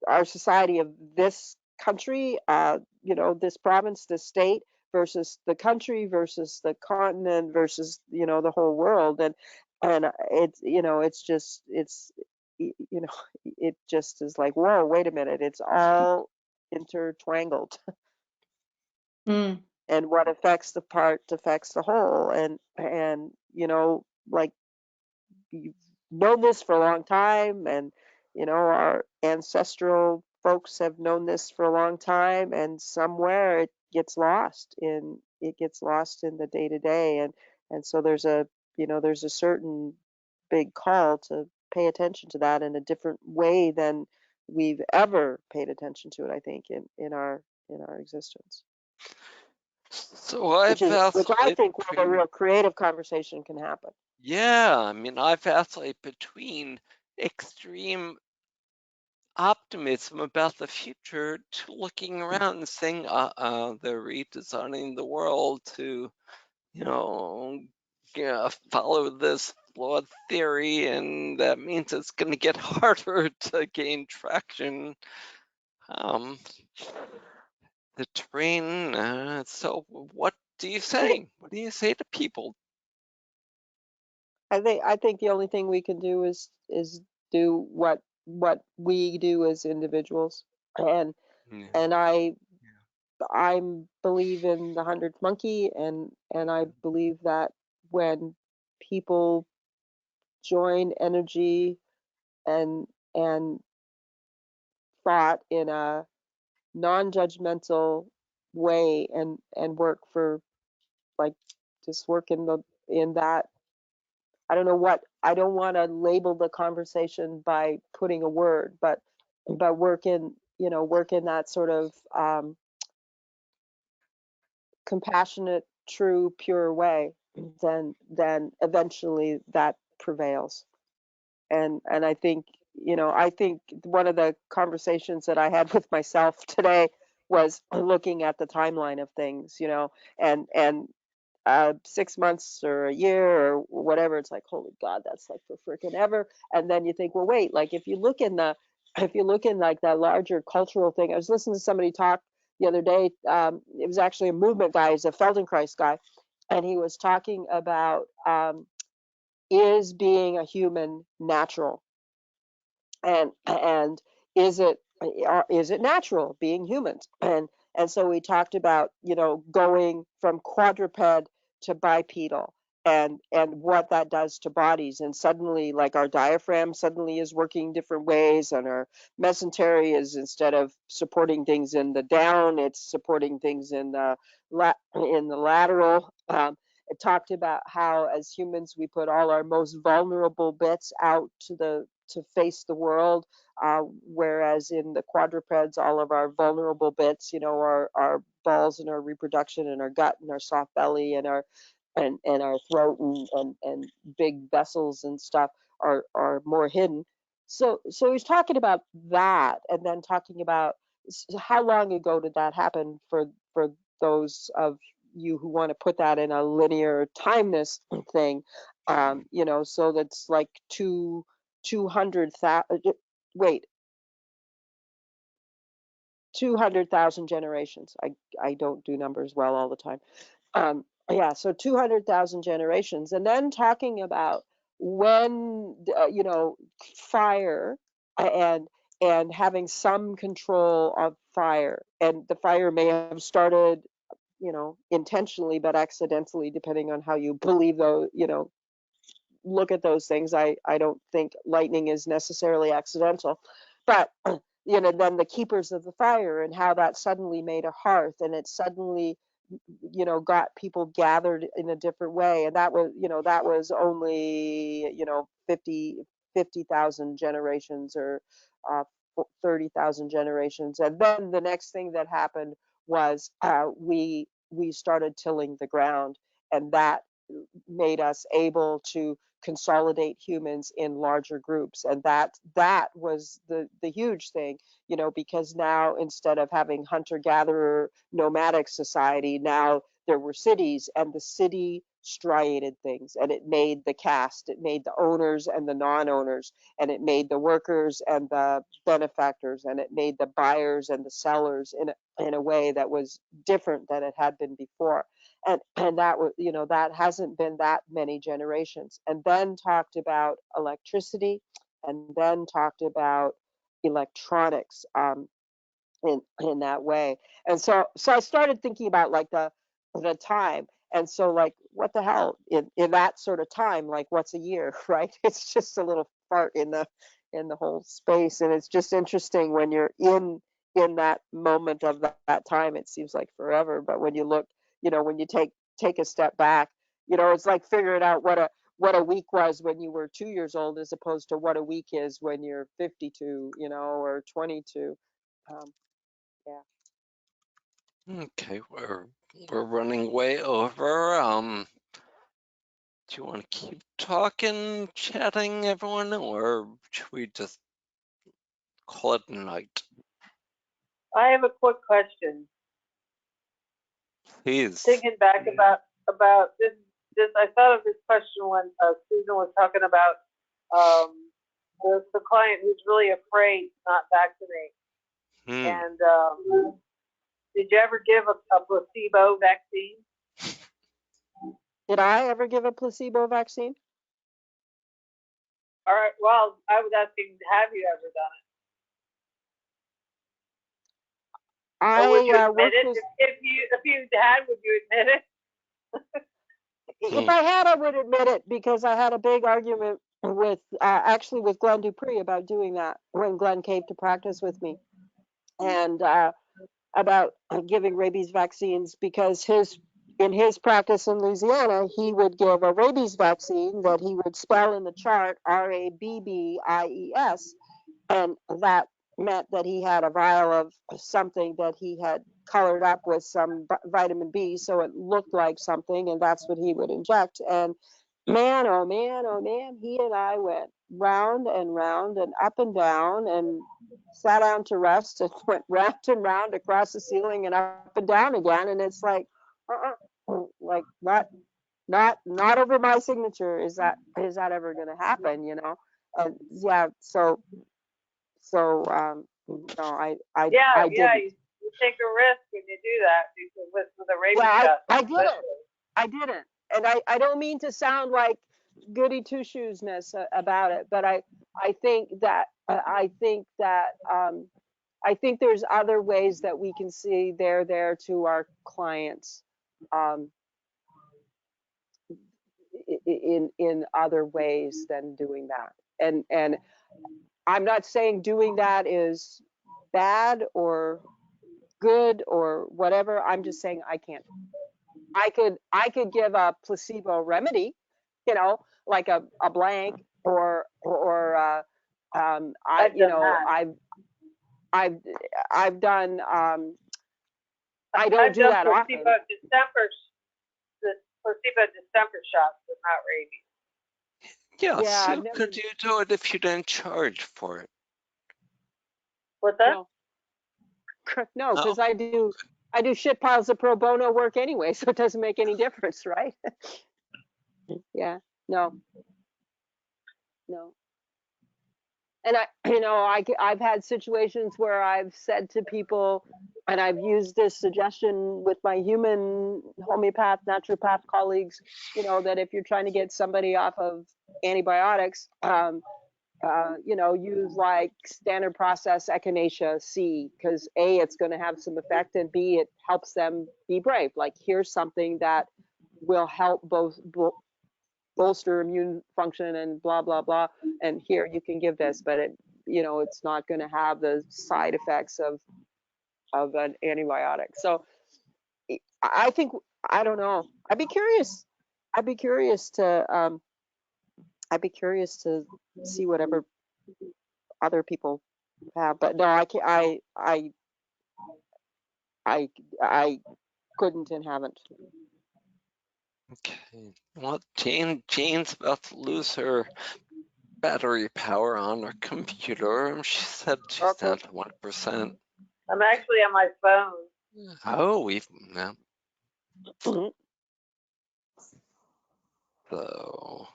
our society of this country, this province, this state, versus the country, versus the continent, versus the whole world. And it just is like, whoa, wait a minute, it's all intertwangled. Mm. And what affects the part affects the whole. And like, you've known this for a long time, and our ancestral folks have known this for a long time, and somewhere it gets lost in the day to day. And so there's a certain big call to pay attention to that in a different way than we've ever paid attention to it, I think, in our existence, So I which I vacillate think where the between, real creative conversation can happen. I mean, I vacillate between extreme optimism about the future to looking around and saying, they're redesigning the world to, you know, follow this flawed theory, and that means it's going to get harder to gain traction. Um, the terrain. So, what do you say? What do you say to people? I think the only thing we can do is do what we do as individuals, and Yeah. and I believe in the 100th monkey, and I believe that when people join energy and and thought in a non-judgmental way, and work for, like, just work in that. I don't know what, I don't want to label the conversation by putting a word, but work in that sort of compassionate, true, pure way, then eventually that prevails. And I think one of the conversations that I had with myself today was looking at the timeline of things, and 6 months or a year or whatever, it's like, holy God, that's like for freaking ever. And then you think, well, wait, like, if you look in like that larger cultural thing. I was listening to somebody talk the other day. It was actually a movement guy, he's a Feldenkrais guy, and he was talking about, is being a human natural, and is it natural being humans? And so we talked about, going from quadruped to bipedal, and what that does to bodies. And suddenly, like, our diaphragm suddenly is working different ways, and our mesentery is, instead of supporting things in the down, it's supporting things in the in the lateral. It talked about how, as humans, we put all our most vulnerable bits out to face the world, whereas in the quadrupeds, all of our vulnerable bits, our balls and our reproduction and our gut and our soft belly and our throat and big vessels and stuff are more hidden. So he's talking about that, and then talking about how long ago did that happen for those of you who want to put that in a linear timeness thing. So that's like 200,000, wait, 200,000 generations. I don't do numbers well all the time. Yeah, so 200,000 generations. And then talking about when, fire, and having some control of fire. And the fire may have started, intentionally, but accidentally, depending on how you believe, those, look at those things. I don't think lightning is necessarily accidental, but then the keepers of the fire, and how that suddenly made a hearth, and it suddenly, got people gathered in a different way. And that was only, 50,000 generations, or 30,000 generations. And then the next thing that happened was, we started tilling the ground, and that made us able to consolidate humans in larger groups. And that was the huge thing, because now, instead of having hunter gatherer nomadic society, now there were cities, and the city striated things, and it made the caste, it made the owners and the non-owners, and it made the workers and the benefactors, and it made the buyers and the sellers in a way that was different than it had been before. And that was, that hasn't been that many generations. And then talked about electricity, and then talked about electronics, in that way. And so I started thinking about, like, the time. And so, like, what the hell, in that sort of time, like, what's a year? Right? It's just a little fart in the whole space. And it's just interesting when you're in that moment of that time. It seems like forever, but when you look, when you take a step back, it's like figuring out what a week was when you were 2 years old, as opposed to what a week is when you're 52, or 22. um, yeah. Okay, we're running way over. Do you want to keep talking, chatting, everyone, or should we just call it a night? I have a quick question. Please. Thinking back about this, I thought of this question when Susan was talking about the client who's really afraid to not vaccinate. And did you ever give a placebo vaccine? Did I ever give a placebo vaccine? All right. Well, I was asking, have you ever done it? Or would you admit worked it? with. If you had, would you admit it? If I had, I would admit it, because I had a big argument with, actually, with Glenn Dupree about doing that when Glenn came to practice with me, and about giving rabies vaccines, because in his practice in Louisiana, he would give a rabies vaccine that he would spell in the chart RABBIES, and that meant that he had a vial of something that he had colored up with some vitamin B, so it looked like something, and that's what he would inject. And man, oh man, oh man, he and I went round and round and up and down, and sat down to rest, and went round and round across the ceiling and up and down again. And it's like, like, not over my signature. Is that ever going to happen? And yeah, no, Yeah, I yeah. didn't. You take a risk when you do that with the Yeah, rabies shot, I didn't. especially. I didn't. And I don't mean to sound like goody two shoesness about it, but I think that I think there's other ways that we can see they're there to our clients. Um, in other ways than doing that. And I'm not saying doing that is bad or good or whatever. I'm just saying I can't. I could give a placebo remedy, like a blank I've done that. I've done I don't I've do done that often. the placebo distemper shots, but not rabies. Yeah, Yeah, so I've never. could you do it if you didn't charge for it? What's that? No, no, Oh, because I do shit piles of pro bono work anyway, so it doesn't make any difference, right? Yeah, no, no. And I've had situations where I've said to people, and I've used this suggestion with my human homeopath, naturopath colleagues, that if you're trying to get somebody off of antibiotics, use like standard process echinacea C, because A, it's going to have some effect, and B, it helps them be brave. Like, here's something that will help bolster immune function and blah blah blah, and here you can give this, but it's not going to have the side effects of an antibiotic. So I think, I don't know, I'd be curious to see whatever other people have, but no, I can't. I couldn't and haven't. okay. Well, Jane's about to lose her battery power on her computer. She said she's Okay. down to 1%. I'm actually on my phone. Oh, we've now. Mhm. So,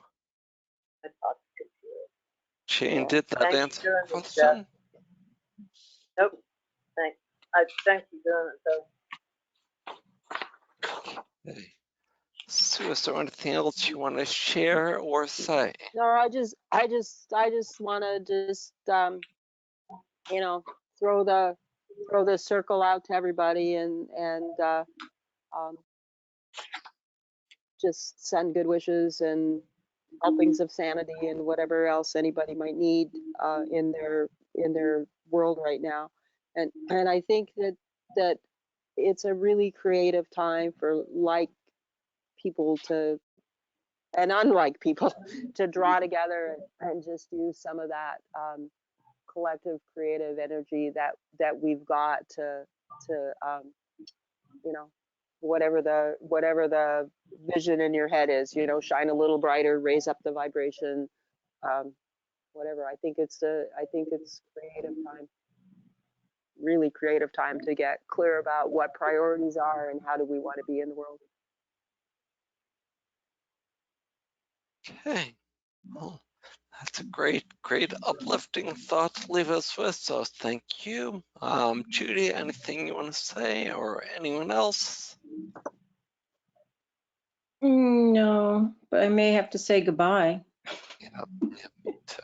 I talked to you. Jane, Yeah. did that Thanks answer for your doing this, Jeff. question? Nope. Thanks for doing it, though. Okay. Sue, is there anything else you want to share or say? No, I just want to just throw the circle out to everybody, and um, just send good wishes and helpings of sanity and whatever else anybody might need in their world right now. And I think that it's a really creative time for like people to and unlike people to draw together and just use some of that collective creative energy that we've got to you know whatever the vision in your head is, shine a little brighter, raise up the vibration, um, whatever. I think it's creative time, really creative time, to get clear about what priorities are and how do we want to be in the world. Okay. Well, that's a great uplifting thought to leave us with. So thank you. Judy, anything you want to say, or anyone else? No, but I may have to say goodbye. Yep, me too.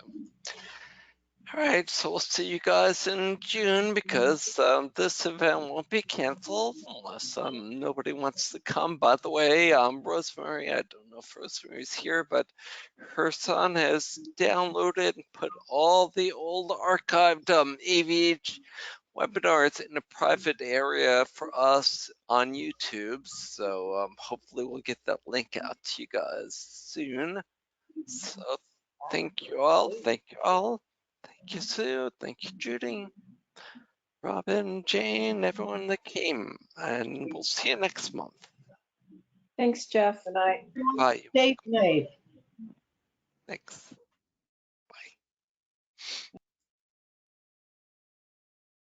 All right, so we'll see you guys in June, because this event won't be canceled unless nobody wants to come. By the way, Rosemary, I don't know if Rosemary's here, but her son has downloaded and put all the old archived AVH webinars in a private area for us on YouTube. So hopefully we'll get that link out to you guys soon. So thank you all. Thank you all. Thank you, Sue. Thank you, Judy, Robin, Jane, everyone that came. And we'll see you next month. Thanks, Jeff. Good night. Bye. Stay safe. Thanks.